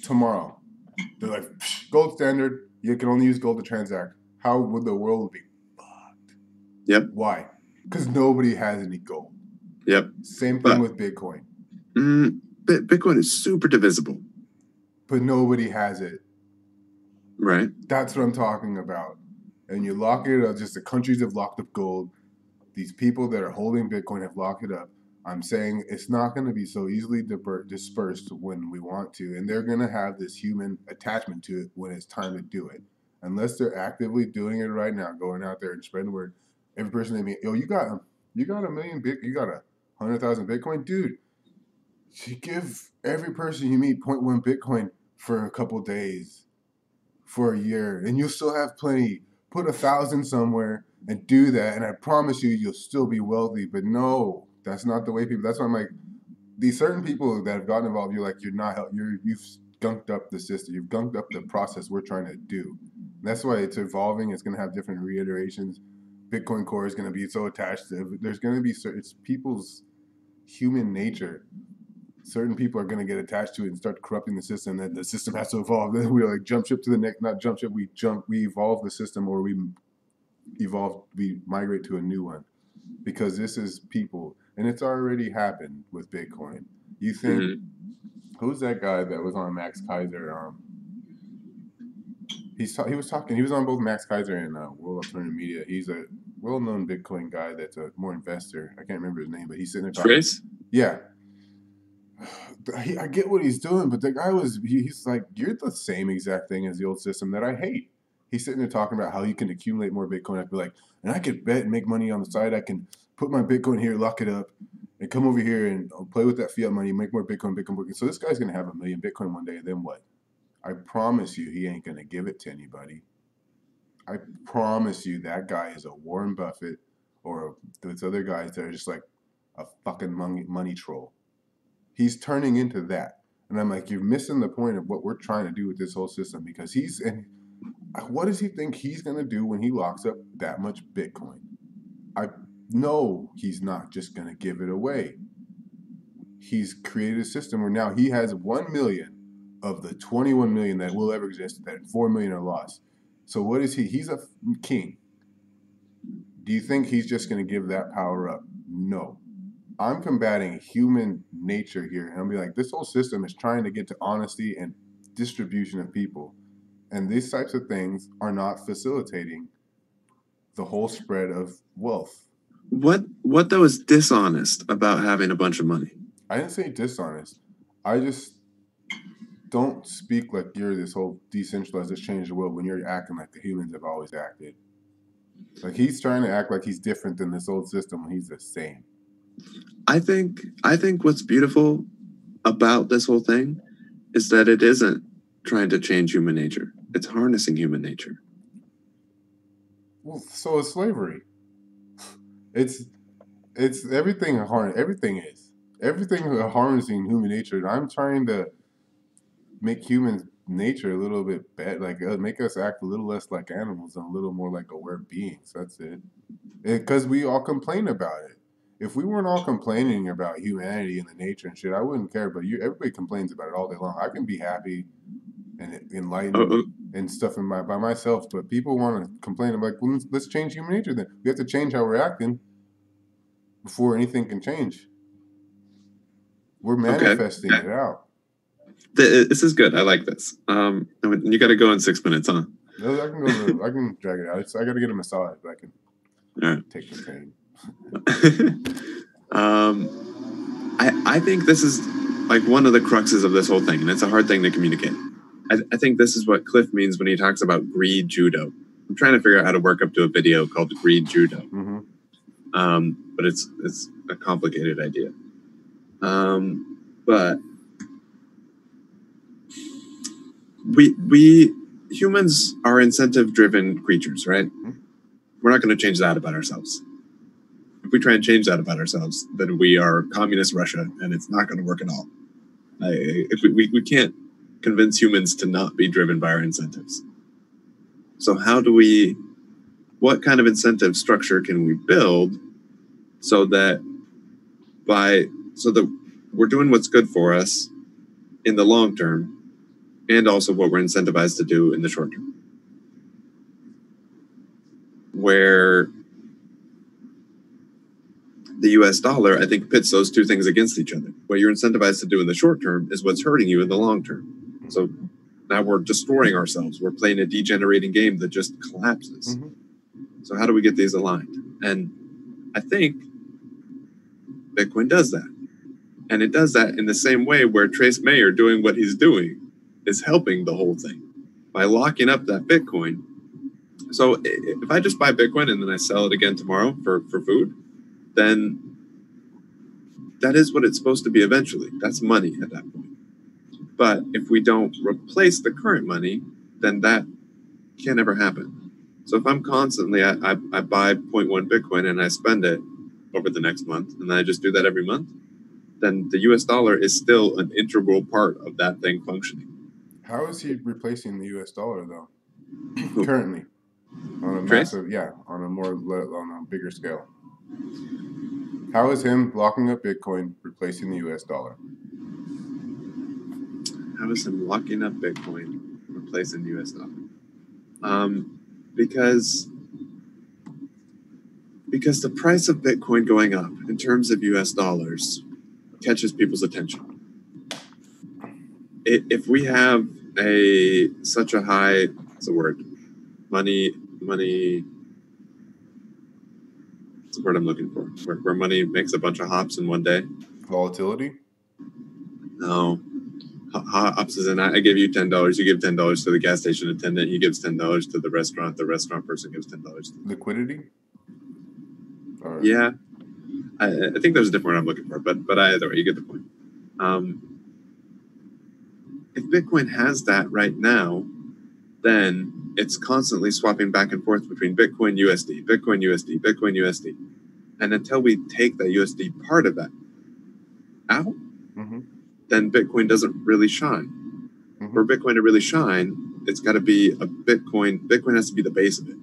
[SPEAKER 1] tomorrow they're like, gold standard, you can only use gold to transact. How would the world be fucked?
[SPEAKER 2] Yep.
[SPEAKER 1] Why? Because nobody has any gold.
[SPEAKER 2] Yep.
[SPEAKER 1] Same thing with Bitcoin.
[SPEAKER 2] Bitcoin is super divisible,
[SPEAKER 1] but nobody has it.
[SPEAKER 2] Right.
[SPEAKER 1] That's what I'm talking about. And you lock it up, just the countries have locked up gold. These people that are holding Bitcoin have locked it up. I'm saying it's not going to be so easily dispersed when we want to, and they're going to have this human attachment to it when it's time to do it. Unless they're actively doing it right now, going out there and spreading the word. Every person they meet, yo, you got a million you got 100,000 Bitcoin, dude. You give every person you meet 0.1 Bitcoin for a couple days, for a year, and you'll still have plenty. Put 1,000 somewhere and do that, and I promise you, you'll still be wealthy. But no, that's not the way people. That's why I'm like, these certain people that have gotten involved, you've gunked up the system, you've gunked up the process we're trying to do. That's why it's evolving. It's going to have different reiterations. Bitcoin Core is going to be so attached to. There's going to be it's people's human nature. Certain people are going to get attached to it and start corrupting the system. Then the system has to evolve. Then we like jump ship to the next, not jump ship. We evolve the system, or we migrate to a new one, because this is people, and it's already happened with Bitcoin. You think who's that guy that was on Max Kaiser? He was on both Max Kaiser and World Alternative Media. He's a well-known Bitcoin guy that's a more investor. I can't remember his name, but he's sitting there talking.
[SPEAKER 2] Trace?
[SPEAKER 1] Yeah. I get what he's doing, but the guy he's like, you're the same exact thing as the old system that I hate. He's sitting there talking about how you can accumulate more Bitcoin. I'd be like, and I could bet and make money on the side. I can put my Bitcoin here, lock it up, and come over here and play with that fiat money, make more Bitcoin. So this guy's going to have 1 million Bitcoin one day, and then what? I promise you he ain't going to give it to anybody. I promise you that guy is a Warren Buffett or those other guys that are just like a fucking money troll. He's turning into that. And I'm like, you're missing the point of what we're trying to do with this whole system, because what does he think he's going to do when he locks up that much Bitcoin? I know he's not just going to give it away. He's created a system where now he has 1 million of the 21 million that will ever exist, that 4 million are lost. So what is he? He's a king. Do you think he's just going to give that power up? No. I'm combating human nature here, and I'll be like, this whole system is trying to get to honesty and distribution of people, and these types of things are not facilitating the whole spread of wealth.
[SPEAKER 2] What though is dishonest about having a bunch of money?
[SPEAKER 1] I didn't say dishonest. I just don't speak like you're this whole decentralized, let's change the world, when you're acting like the humans have always acted. Like he's trying to act like he's different than this old system when he's the same.
[SPEAKER 2] I think what's beautiful about this whole thing is that it isn't trying to change human nature. It's harnessing human nature.
[SPEAKER 1] Well, so is slavery. It's everything. Everything is harnessing human nature. And I'm trying to make human nature a little bit better, like make us act a little less like animals and a little more like aware beings. That's it. Because we all complain about it. If we weren't all complaining about humanity and the nature and shit, I wouldn't care. But everybody complains about it all day long. I can be happy and enlightened and stuff by myself, but people want to complain. I'm like, well, let's change human nature then. We have to change how we're acting before anything can change. We're manifesting it out.
[SPEAKER 2] This is good. I like this. You got to go in 6 minutes, huh?
[SPEAKER 1] No, I can go. I can drag it out. I got to get a massage, but I can take the pain.
[SPEAKER 2] I think this is like one of the cruxes of this whole thing, and it's a hard thing to communicate. I think this is what Cliff means when he talks about greed judo. I'm trying to figure out how to work up to a video called greed judo.
[SPEAKER 1] Mm-hmm.
[SPEAKER 2] But it's a complicated idea. But we humans are incentive-driven creatures, right?
[SPEAKER 1] Mm-hmm.
[SPEAKER 2] We're not going to change that about ourselves. If we try and change that about ourselves, then we are communist Russia, and it's not going to work at all. If we can't convince humans to not be driven by our incentives. So what kind of incentive structure can we build so that we're doing what's good for us in the long term, and also what we're incentivized to do in the short term? Where the US dollar, I think, pits those two things against each other. What you're incentivized to do in the short term is what's hurting you in the long term. So now we're destroying ourselves. We're playing a degenerating game that just collapses.
[SPEAKER 1] Mm-hmm.
[SPEAKER 2] So how do we get these aligned? And I think Bitcoin does that. And it does that in the same way where Trace Mayer doing what he's doing is helping the whole thing by locking up that Bitcoin. So if I just buy Bitcoin and then I sell it again tomorrow for food, then that is what it's supposed to be eventually. That's money at that point. But if we don't replace the current money, then that can't ever happen. So if I'm constantly, I buy 0.1 Bitcoin and I spend it over the next month, and then I just do that every month, then the US dollar is still an integral part of that thing functioning.
[SPEAKER 1] How is he replacing the US dollar though?
[SPEAKER 2] Who?
[SPEAKER 1] Currently. On a
[SPEAKER 2] Trace?
[SPEAKER 1] massive, yeah, on a bigger scale. How is him locking up Bitcoin replacing the US dollar?
[SPEAKER 2] How is him locking up Bitcoin replacing the US dollar? Because the price of Bitcoin going up in terms of US dollars catches people's attention. If we have such a high, what's the word? Money, what's the word I'm looking for? Where money makes a bunch of hops in one day?
[SPEAKER 1] Volatility?
[SPEAKER 2] No. Hops is in, I give you $10, you give $10 to the gas station attendant, he gives $10 to the restaurant person gives $10.
[SPEAKER 1] Liquidity? Or
[SPEAKER 2] Yeah. I think there's a different word I'm looking for, but either way, you get the point. If Bitcoin has that right now, then it's constantly swapping back and forth between Bitcoin USD, Bitcoin USD, Bitcoin USD. And until we take the USD part of that out, then Bitcoin doesn't really shine. For Bitcoin to really shine, it's got to be a Bitcoin. Bitcoin has to be the base of it.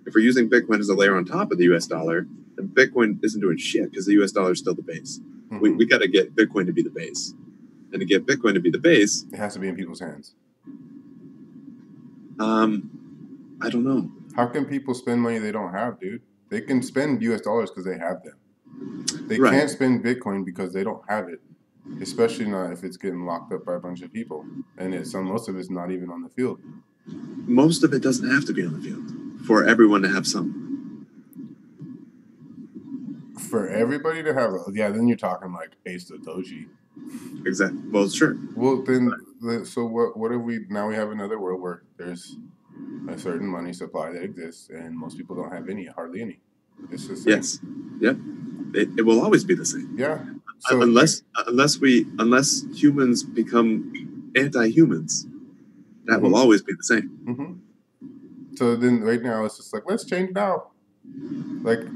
[SPEAKER 2] If we're using Bitcoin as a layer on top of the US dollar, then Bitcoin isn't doing shit because the US dollar is still the base. We got to get Bitcoin to be the base. And to get Bitcoin to be the base,
[SPEAKER 1] it has to be in people's hands.
[SPEAKER 2] I don't know.
[SPEAKER 1] How can people spend money they don't have, dude? They can spend US dollars because they have them. They
[SPEAKER 2] Right.
[SPEAKER 1] can't spend Bitcoin because they don't have it, especially not if it's getting locked up by a bunch of people. And most of it's not even on the field.
[SPEAKER 2] Most of it doesn't have to be on the field for everyone to have some.
[SPEAKER 1] For everybody to have, then you're talking like Ace of Doji.
[SPEAKER 2] Exactly. Well, sure.
[SPEAKER 1] Well, then, so what if now we have another world where there's a certain money supply that exists and most people don't have hardly any. It's the same.
[SPEAKER 2] Yes. Yep. It will always be the same.
[SPEAKER 1] Yeah. So
[SPEAKER 2] unless humans become anti-humans, that will always be the same.
[SPEAKER 1] So then right now it's just like, let's change now. Like,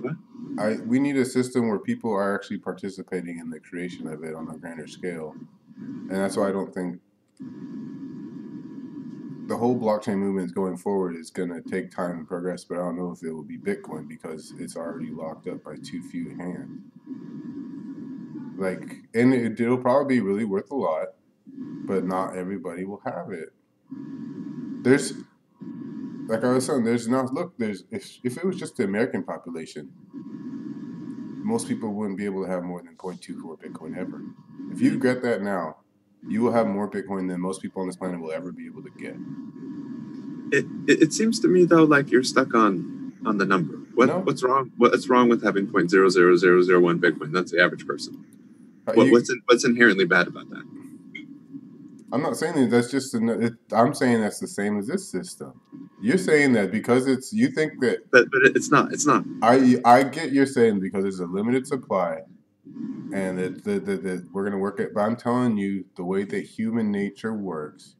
[SPEAKER 1] we need a system where people are actually participating in the creation of it on a grander scale. And that's why I don't think the whole blockchain movement going forward is going to take time and progress, but I don't know if it will be Bitcoin because it's already locked up by too few hands. Like, and it'll probably be really worth a lot, but not everybody will have it. There's, like I was saying, if it was just the American population, most people wouldn't be able to have more than 0.24 Bitcoin ever. If you get that now, you will have more Bitcoin than most people on this planet will ever be able to get.
[SPEAKER 2] It seems to me though like you're stuck on the number. What's wrong? What's wrong with having 0.00001 Bitcoin? That's the average person. What's inherently bad about that?
[SPEAKER 1] I'm not saying that's just. I'm saying that's the same as this system. You're saying that because you think that.
[SPEAKER 2] But it's not. It's not.
[SPEAKER 1] I get you're saying because there's a limited supply, and that we're gonna work it. But I'm telling you, the way that human nature works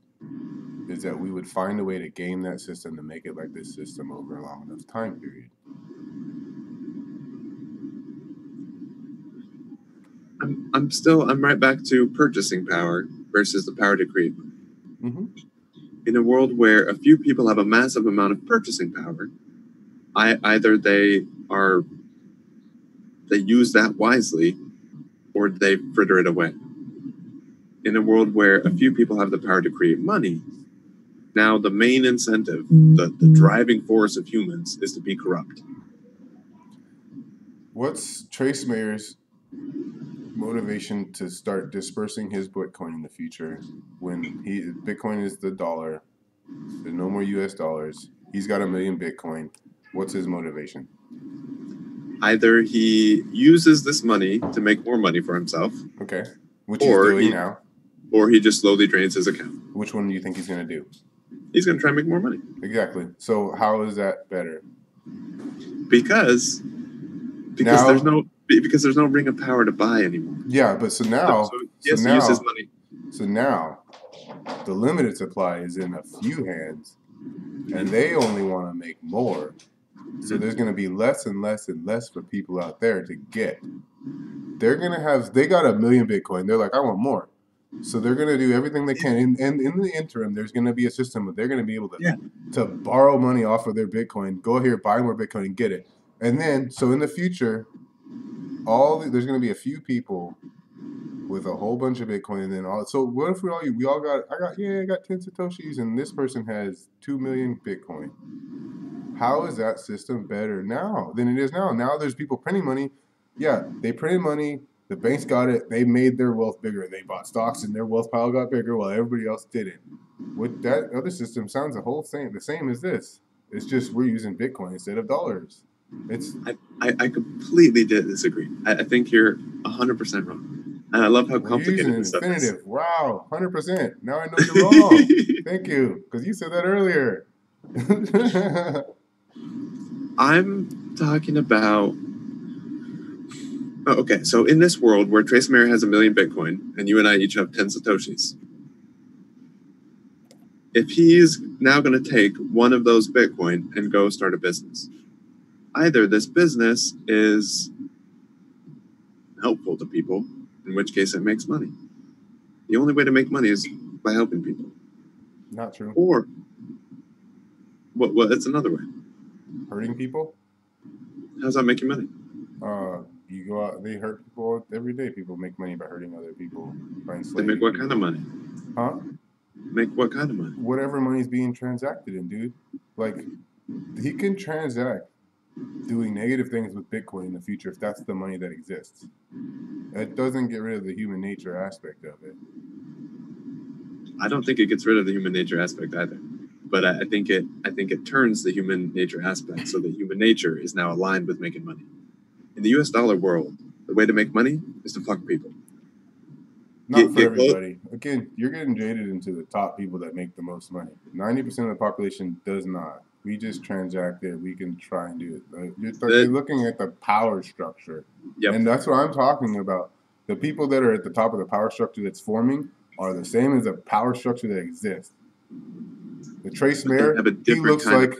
[SPEAKER 1] is that we would find a way to game that system to make it like this system over a long enough time period.
[SPEAKER 2] I'm right back to purchasing power versus the power to create money. In a world where a few people have a massive amount of purchasing power, either they use that wisely or they fritter it away. In a world where a few people have the power to create money, now the main incentive, the driving force of humans is to be corrupt.
[SPEAKER 1] What's Trace Mayer's motivation to start dispersing his Bitcoin in the future when Bitcoin is the dollar? There's no more US dollars. He's got 1 million Bitcoin. What's his motivation?
[SPEAKER 2] Either he uses this money to make more money for himself,
[SPEAKER 1] Okay. Which
[SPEAKER 2] Or
[SPEAKER 1] he's doing
[SPEAKER 2] he-
[SPEAKER 1] now.
[SPEAKER 2] or he just slowly drains his account.
[SPEAKER 1] Which one do you think he's going to do?
[SPEAKER 2] He's going to try and make more money
[SPEAKER 1] Exactly. So how is that better?
[SPEAKER 2] because
[SPEAKER 1] Now-
[SPEAKER 2] there's no ring of power to buy anymore.
[SPEAKER 1] Yeah, but so now,
[SPEAKER 2] So he has to use his money.
[SPEAKER 1] so now, the limited supply is in a few hands, and they only want to make more. So there's going to be less and less and less for people out there to get. They got 1 million Bitcoin. They're like, I want more. So they're going to do everything they can. And in the interim, there's going to be a system where they're going to be able to borrow money off of their Bitcoin, go here, buy more Bitcoin, and get it. And then, so in the future, there's going to be a few people with a whole bunch of Bitcoin, and then all. So what if I got 10 Satoshis, and this person has 2 million Bitcoin. How is that system better now than it is now? Now there's people printing money. Yeah, they printed money. The banks got it. They made their wealth bigger. They bought stocks, and their wealth pile got bigger while everybody else didn't. With that other system, sounds the same as this. It's just we're using Bitcoin instead of dollars.
[SPEAKER 2] I completely disagree. I think you're 100% wrong. And I love how complicated this stuff is.
[SPEAKER 1] Infinitive. Wow, 100%. Now I know you're wrong. Thank you, because you said that earlier.
[SPEAKER 2] I'm talking about. Oh, okay, so in this world where Trace Mayer has 1 million Bitcoin and you and I each have 10 Satoshis, if he's now going to take one of those Bitcoin and go start a business, either this business is helpful to people, in which case it makes money. The only way to make money is by helping people.
[SPEAKER 1] Not true.
[SPEAKER 2] Or, it's another way.
[SPEAKER 1] Hurting people?
[SPEAKER 2] How's that making money?
[SPEAKER 1] You go out, they hurt people every day. People make money by hurting other people. By
[SPEAKER 2] They
[SPEAKER 1] enslaving
[SPEAKER 2] make what
[SPEAKER 1] people.
[SPEAKER 2] kind of money?
[SPEAKER 1] Huh?
[SPEAKER 2] Make what kind of money?
[SPEAKER 1] Whatever money's being transacted in, dude. Like, he can transact doing negative things with Bitcoin in the future if that's the money that exists. It doesn't get rid of the human nature aspect of it.
[SPEAKER 2] I don't think it gets rid of the human nature aspect either. But I think it turns the human nature aspect so that human nature is now aligned with making money. In the US dollar world, the way to make money is to fuck people.
[SPEAKER 1] Not for everybody. Again, you're getting jaded into the top people that make the most money. 90% of the population does not. We just transact it. We can try and do it. You're looking at the power structure.
[SPEAKER 2] Yep.
[SPEAKER 1] And that's what I'm talking about. The people that are at the top of the power structure that's forming are the same as the power structure that exists. The Trace Mayer, he looks like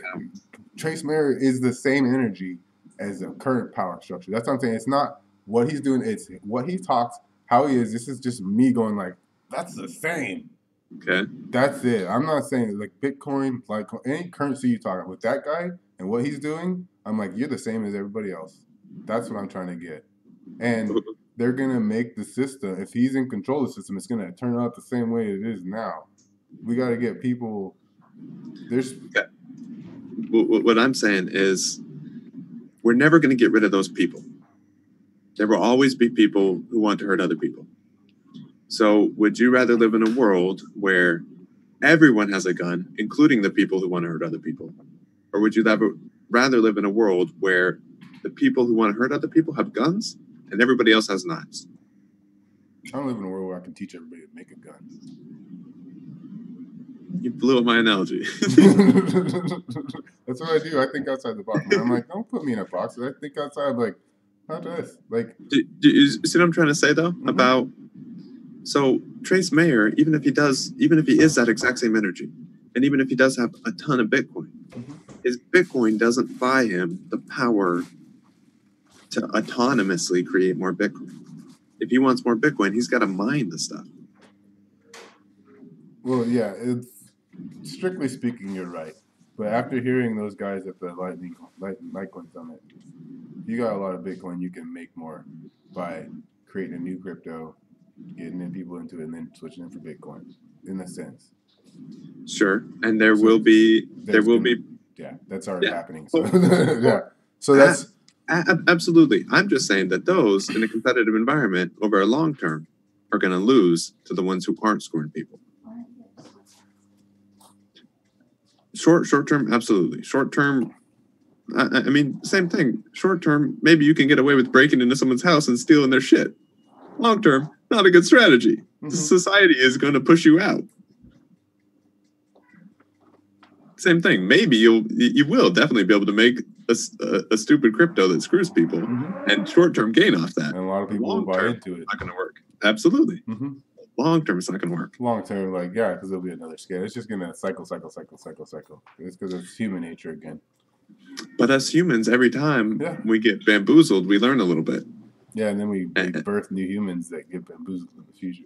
[SPEAKER 1] Trace Mayer is the same energy as the current power structure. That's what I'm saying. It's not what he's doing. It's what he talks, how he is. This is just me going like, that's the same.
[SPEAKER 2] Okay.
[SPEAKER 1] That's it. I'm not saying like Bitcoin, like any currency you talk about with that guy and what he's doing. I'm like, you're the same as everybody else. That's what I'm trying to get. And they're going to make the system, if he's in control of the system, it's going to turn out the same way it is now. We got to get people.
[SPEAKER 2] Okay. What I'm saying is we're never going to get rid of those people. There will always be people who want to hurt other people. So would you rather live in a world where everyone has a gun, including the people who want to hurt other people? Or would you rather live in a world where the people who want to hurt other people have guns and everybody else has knives?
[SPEAKER 1] I don't live in a world where I can teach everybody to make a gun.
[SPEAKER 2] You blew up my analogy.
[SPEAKER 1] That's what I do. I think outside the box. Man. I'm like, don't put me in a box. I think outside. I'm like, how does like?
[SPEAKER 2] Do you see what I'm trying to say though? Mm-hmm. About so Trace Mayer, even if he is that exact same energy, and even if he does have a ton of Bitcoin, his Bitcoin doesn't buy him the power to autonomously create more Bitcoin. If he wants more Bitcoin, he's got to mine the stuff.
[SPEAKER 1] Well, yeah, it's strictly speaking, you're right. But after hearing those guys at the Litecoin Summit, you got a lot of Bitcoin you can make more by creating a new crypto, getting in people into it, and then switching it for Bitcoin, in a sense.
[SPEAKER 2] Sure, and there will be.
[SPEAKER 1] Yeah, that's already happening. So, yeah, so that's
[SPEAKER 2] absolutely. I'm just saying that those in a competitive environment over a long term are going to lose to the ones who aren't scoring people. Short term, absolutely. Short term, I mean, same thing. Short term, maybe you can get away with breaking into someone's house and stealing their shit. Long term, not a good strategy.
[SPEAKER 1] Mm-hmm.
[SPEAKER 2] Society is going to push you out. Same thing. Maybe you will definitely be able to make a stupid crypto that screws people and short term gain off that.
[SPEAKER 1] And a lot of people will buy into it.
[SPEAKER 2] Not going to work. Absolutely.
[SPEAKER 1] Mm-hmm.
[SPEAKER 2] Long term, it's not going to work.
[SPEAKER 1] Long term, like, yeah, because there'll be another scale. It's just going to cycle. It's because it's human nature again.
[SPEAKER 2] But as humans, every time we get bamboozled, we learn a little bit.
[SPEAKER 1] Yeah, and then we birth new humans that get bamboozled in the future.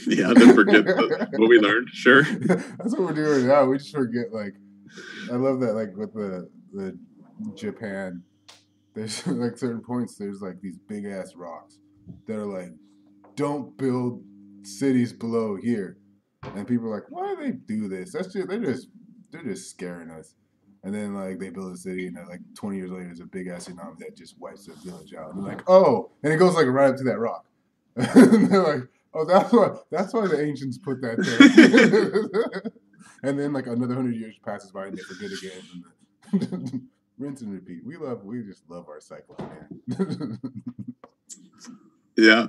[SPEAKER 2] Yeah, then forget what we learned. Sure.
[SPEAKER 1] That's what we're doing now. We just forget, like, I love that, like, with the Japan, there's, like, certain points, there's, like, these big-ass rocks that are like, don't build cities below here. And people are like, why do they do this? They're just scaring us. And then, like, they build a city, and like 20 years later, there's a big ass tsunami that just wipes the village out. And they're like, oh, and it goes like right up to that rock. And they're like, oh, that's why the ancients put that there. And then like another 100 years passes by, and they forget again. And rinse and repeat. We just love our cycles, man.
[SPEAKER 2] Yeah,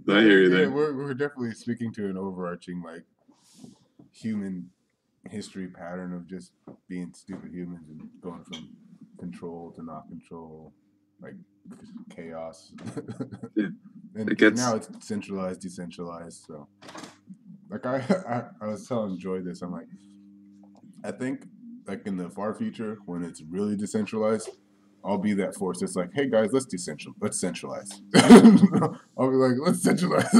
[SPEAKER 2] I hear you there.
[SPEAKER 1] We're definitely speaking to an overarching, like, human history pattern of just being stupid humans and going from control to not control, like chaos.
[SPEAKER 2] Yeah.
[SPEAKER 1] And now it's centralized, decentralized. So, like, I was telling Joy this. I'm like, I think, like, in the far future, when it's really decentralized, I'll be that force that's like, hey guys, let's centralize. I'll be like, let's centralize.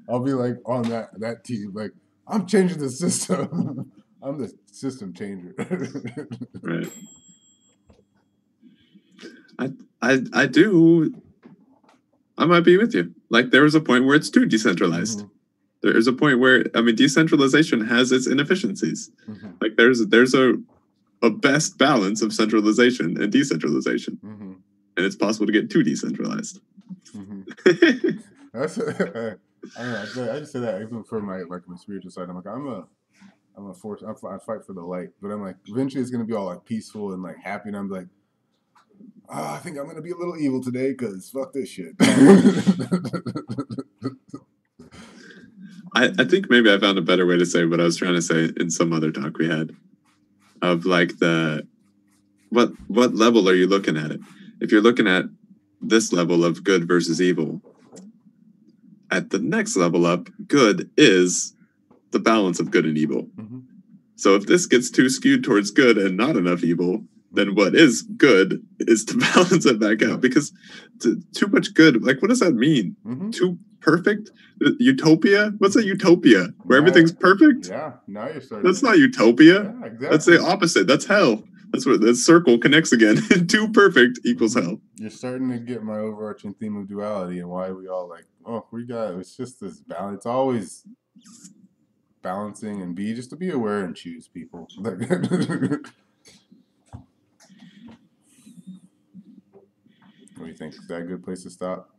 [SPEAKER 1] I'll be like on that team, like, I'm changing the system. I'm the system changer.
[SPEAKER 2] Right. I do. I might be with you. Like, there was a point where it's too decentralized. Mm-hmm. There's a point where, I mean, decentralization has its inefficiencies. Mm-hmm. Like, there's a best balance of centralization and decentralization. Mm-hmm. And it's possible to get too decentralized.
[SPEAKER 1] Mm-hmm. I don't know. I just say that even for my spiritual side. I'm like, I'm a force. I fight for the light, but I'm like, eventually it's gonna be all like peaceful and like happy, and I'm like, I think I'm gonna be a little evil today because fuck this shit.
[SPEAKER 2] I think maybe I found a better way to say what I was trying to say in some other talk we had, of like what level are you looking at it? If you're looking at this level of good versus evil, at the next level up, good is the balance of good and evil. Mm-hmm. So if this gets too skewed towards good and not enough evil, then what is good is to balance it back out. Because too much good, like, what does that mean? Mm-hmm. Too perfect? Utopia? What's a utopia? Where everything's perfect?
[SPEAKER 1] Yeah, now you're starting.
[SPEAKER 2] That's not utopia.
[SPEAKER 1] Yeah, exactly.
[SPEAKER 2] That's the opposite. That's hell. That's where the circle connects again. Too perfect equals hell.
[SPEAKER 1] You're starting to get my overarching theme of duality and why we all like, it's just this balance. It's always balancing and just to be aware and choose people. What do you think? Is that a good place to stop?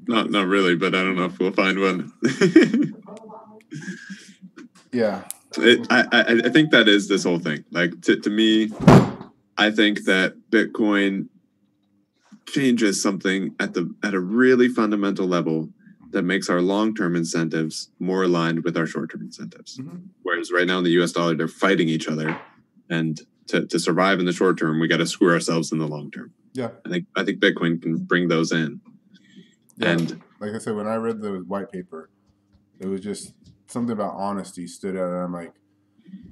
[SPEAKER 2] Not really, but I don't know if we'll find one.
[SPEAKER 1] Yeah.
[SPEAKER 2] I think that is this whole thing. Like, to me, I think that Bitcoin changes something at a really fundamental level that makes our long-term incentives more aligned with our short-term incentives. Mm-hmm. Whereas right now in the US dollar, they're fighting each other. And to survive in the short term, we got to screw ourselves in the long term.
[SPEAKER 1] Yeah.
[SPEAKER 2] I think Bitcoin can bring those in.
[SPEAKER 1] Yeah.
[SPEAKER 2] And
[SPEAKER 1] like I said, when I read the white paper, it was just something about honesty stood out. And I'm like,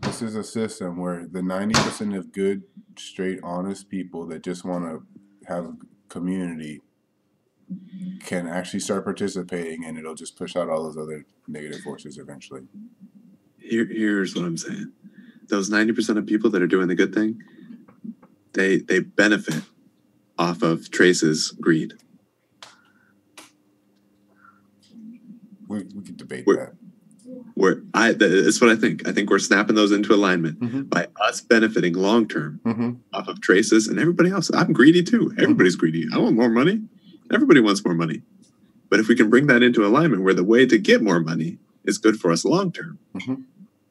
[SPEAKER 1] this is a system where the 90% of good, straight, honest people that just want to have a community can actually start participating, and it'll just push out all those other negative forces eventually.
[SPEAKER 2] Here's what I'm saying. Those 90% of people that are doing the good thing, they benefit off of Trace's greed.
[SPEAKER 1] We could debate that.
[SPEAKER 2] It's what I think. I think we're snapping those into alignment by us benefiting long term off of Traces and everybody else. I'm greedy too. Everybody's greedy. I want more money. Everybody wants more money. But if we can bring that into alignment where the way to get more money is good for us long term,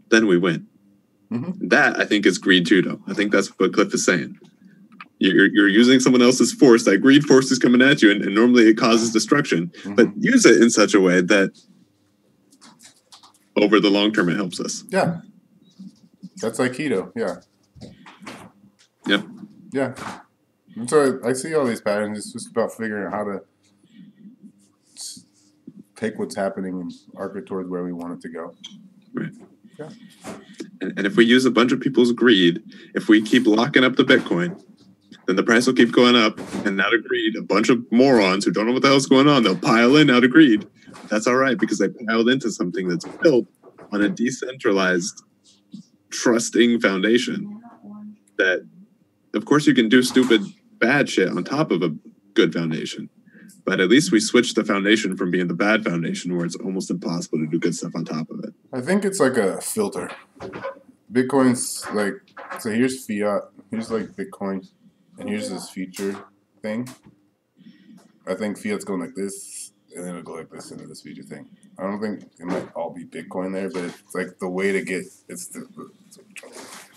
[SPEAKER 2] then we win.
[SPEAKER 1] Mhm.
[SPEAKER 2] That, I think, is greed judo. I think that's what Cliff is saying. You're using someone else's force. That greed force is coming at you, and normally it causes destruction. But use it in such a way that over the long term it helps us.
[SPEAKER 1] Yeah. That's Aikido. Yeah.
[SPEAKER 2] Yep.
[SPEAKER 1] Yeah. And so I see all these patterns. It's just about figuring out how to take what's happening and arc it towards where we want it to go.
[SPEAKER 2] Right.
[SPEAKER 1] Yeah.
[SPEAKER 2] And if we use a bunch of people's greed, if we keep locking up the Bitcoin, then the price will keep going up. And out of greed, a bunch of morons who don't know what the hell's going on, they'll pile in out of greed. That's all right, because they piled into something that's built on a decentralized, trusting foundation. That, of course, you can do stupid, bad shit on top of a good foundation. But at least we switched the foundation from being the bad foundation where it's almost impossible to do good stuff on top of it.
[SPEAKER 1] I think it's like a filter. Bitcoin's like, so here's fiat, here's like Bitcoin, and here's this future thing. I think fiat's going like this, and then it'll go like this into this future thing. I don't think it might all be Bitcoin there, but it's like the way to get,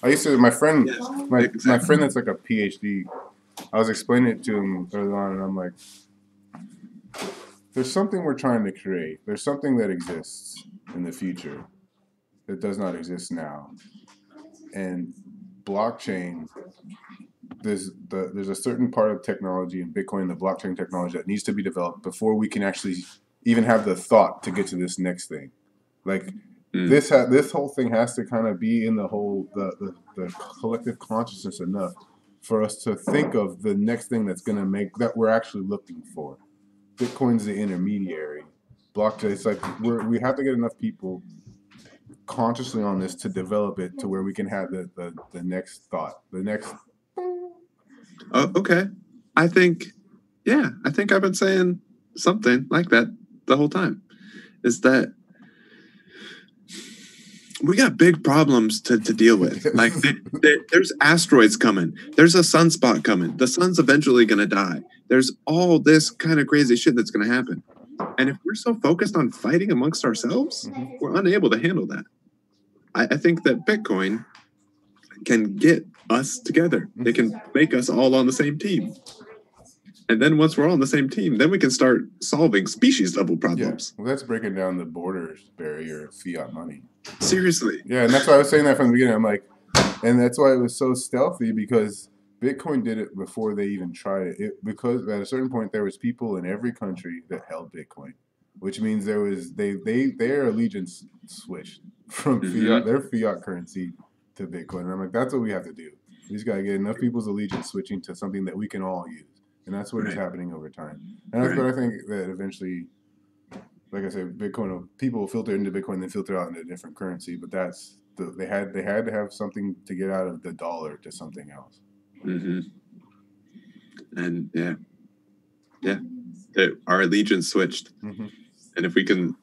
[SPEAKER 1] I used to, my friend that's like a PhD, I was explaining it to him early on, and I'm like, there's something we're trying to create. There's something that exists in the future that does not exist now. And blockchain, there's a certain part of technology in Bitcoin, the blockchain technology, that needs to be developed before we can actually even have the thought to get to this next thing. Like this whole thing has to kind of be in the whole the collective consciousness enough for us to think of the next thing that's going to make that we're actually looking for. Bitcoin's the intermediary. Blockchain, it's like we have to get enough people consciously on this to develop it to where we can have the next thought, the next.
[SPEAKER 2] Oh, okay. I think I've been saying something like that the whole time. Is that we got big problems to deal with. Like there's asteroids coming. There's a sunspot coming. The sun's eventually going to die. There's all this kind of crazy shit that's going to happen. And if we're so focused on fighting amongst ourselves, we're unable to handle that. I think that Bitcoin can get us together. It can make us all on the same team. And then once we're all on the same team, then we can start solving species level problems.
[SPEAKER 1] Yeah. Well, that's breaking down the borders barrier of fiat money.
[SPEAKER 2] Seriously.
[SPEAKER 1] Yeah, and that's why I was saying that from the beginning. I'm like, and that's why it was so stealthy, because Bitcoin did it before they even tried it. Because at a certain point there was people in every country that held Bitcoin, which means there was their allegiance switched from their fiat currency to Bitcoin. And I'm like, that's what we have to do. We just gotta get enough people's allegiance switching to something that we can all use. And that's what is happening over time. And that's what I think that eventually, like I said, people will filter into Bitcoin and then filter out into a different currency. But that's they had to have something to get out of the dollar to something else.
[SPEAKER 2] Mm-hmm. And our allegiance switched. Mm-hmm. And if we can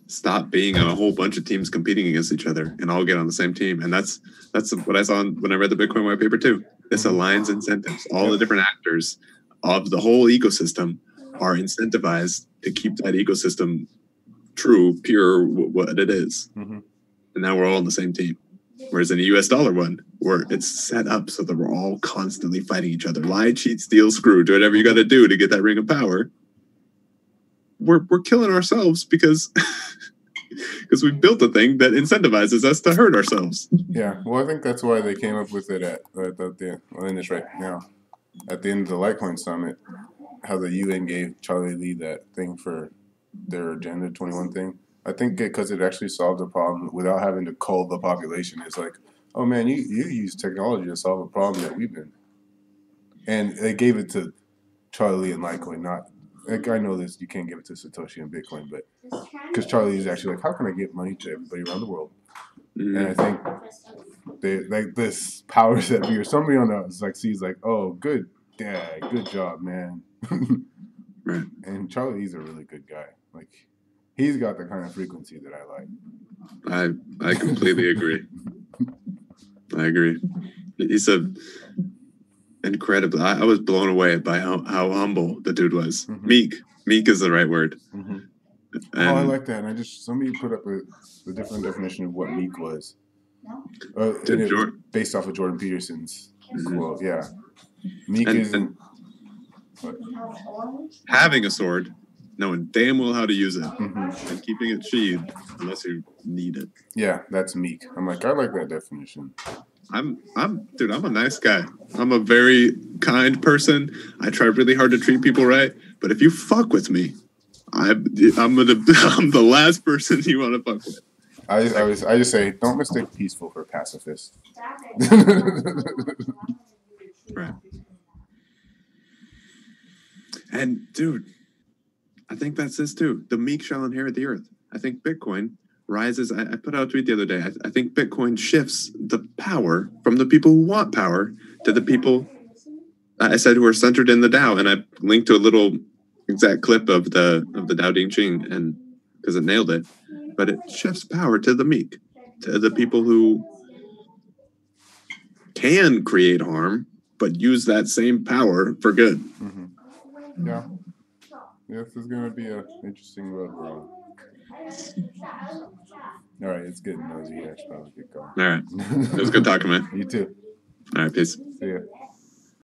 [SPEAKER 2] stop being on a whole bunch of teams competing against each other and all get on the same team, and that's what I saw when I read the Bitcoin white paper too. This aligns incentives. All the different actors of the whole ecosystem are incentivized to keep that ecosystem true, pure, what it is. Mm-hmm. And now we're all on the same team. Whereas in a US dollar one, where it's set up so that we're all constantly fighting each other. Lie, cheat, steal, screw, do whatever you got to do to get that ring of power. We're killing ourselves because we built a thing that incentivizes us to hurt ourselves.
[SPEAKER 1] Yeah, well, I think that's why they came up with it in this right now, at the end of the Litecoin Summit, how the UN gave Charlie Lee that thing for their Agenda 21 thing. I think because it actually solved the problem without having to cull the population. It's like, oh man, you use technology to solve a problem that we've been. And they gave it to Charlie Lee and Litecoin, not. Like, I know this, you can't give it to Satoshi and Bitcoin, but because Charlie is actually like, how can I get money to everybody around the world? Mm-hmm. And I think they like this powers that be, or somebody on the like sees like, oh, good job, man. Right. And Charlie's a really good guy. Like, he's got the kind of frequency that I like.
[SPEAKER 2] I completely agree. I agree. He's incredible. I was blown away by how humble the dude was. Mm-hmm. Meek is the right word.
[SPEAKER 1] Mm-hmm. I like that. And somebody put up a different definition of what meek was.
[SPEAKER 2] Dude,
[SPEAKER 1] Based off of Jordan Peterson's
[SPEAKER 2] Mhm.
[SPEAKER 1] quote. Yeah, Meek
[SPEAKER 2] And-
[SPEAKER 1] isn't.
[SPEAKER 2] having a sword, knowing damn well how to use it,
[SPEAKER 1] Mhm.
[SPEAKER 2] and keeping it sheathed unless you need it.
[SPEAKER 1] Yeah, that's Meek. I'm like, I like that definition.
[SPEAKER 2] Dude, I'm a nice guy. I'm a very kind person. I try really hard to treat people right. But if you fuck with me, I'm the last person you want to fuck with.
[SPEAKER 1] I just say, don't mistake peaceful for pacifist.
[SPEAKER 2] Right. And dude, I think that's this too. The meek shall inherit the earth. I think Bitcoin rises. I put out a tweet the other day. I think Bitcoin shifts the power from the people who want power to the people I said who are centered in the DAO. And I linked to a little exact clip of the Dao Ding Ching, and because it nailed it. But it shifts power to the meek, to the people who can create harm, but use that same power for good.
[SPEAKER 1] Mm-hmm. Yeah. This is going to be an interesting road we're on. All right, it's getting nosy. I should probably get going.
[SPEAKER 2] All right. It was good talking, man.
[SPEAKER 1] You too.
[SPEAKER 2] All right, peace.
[SPEAKER 1] See ya.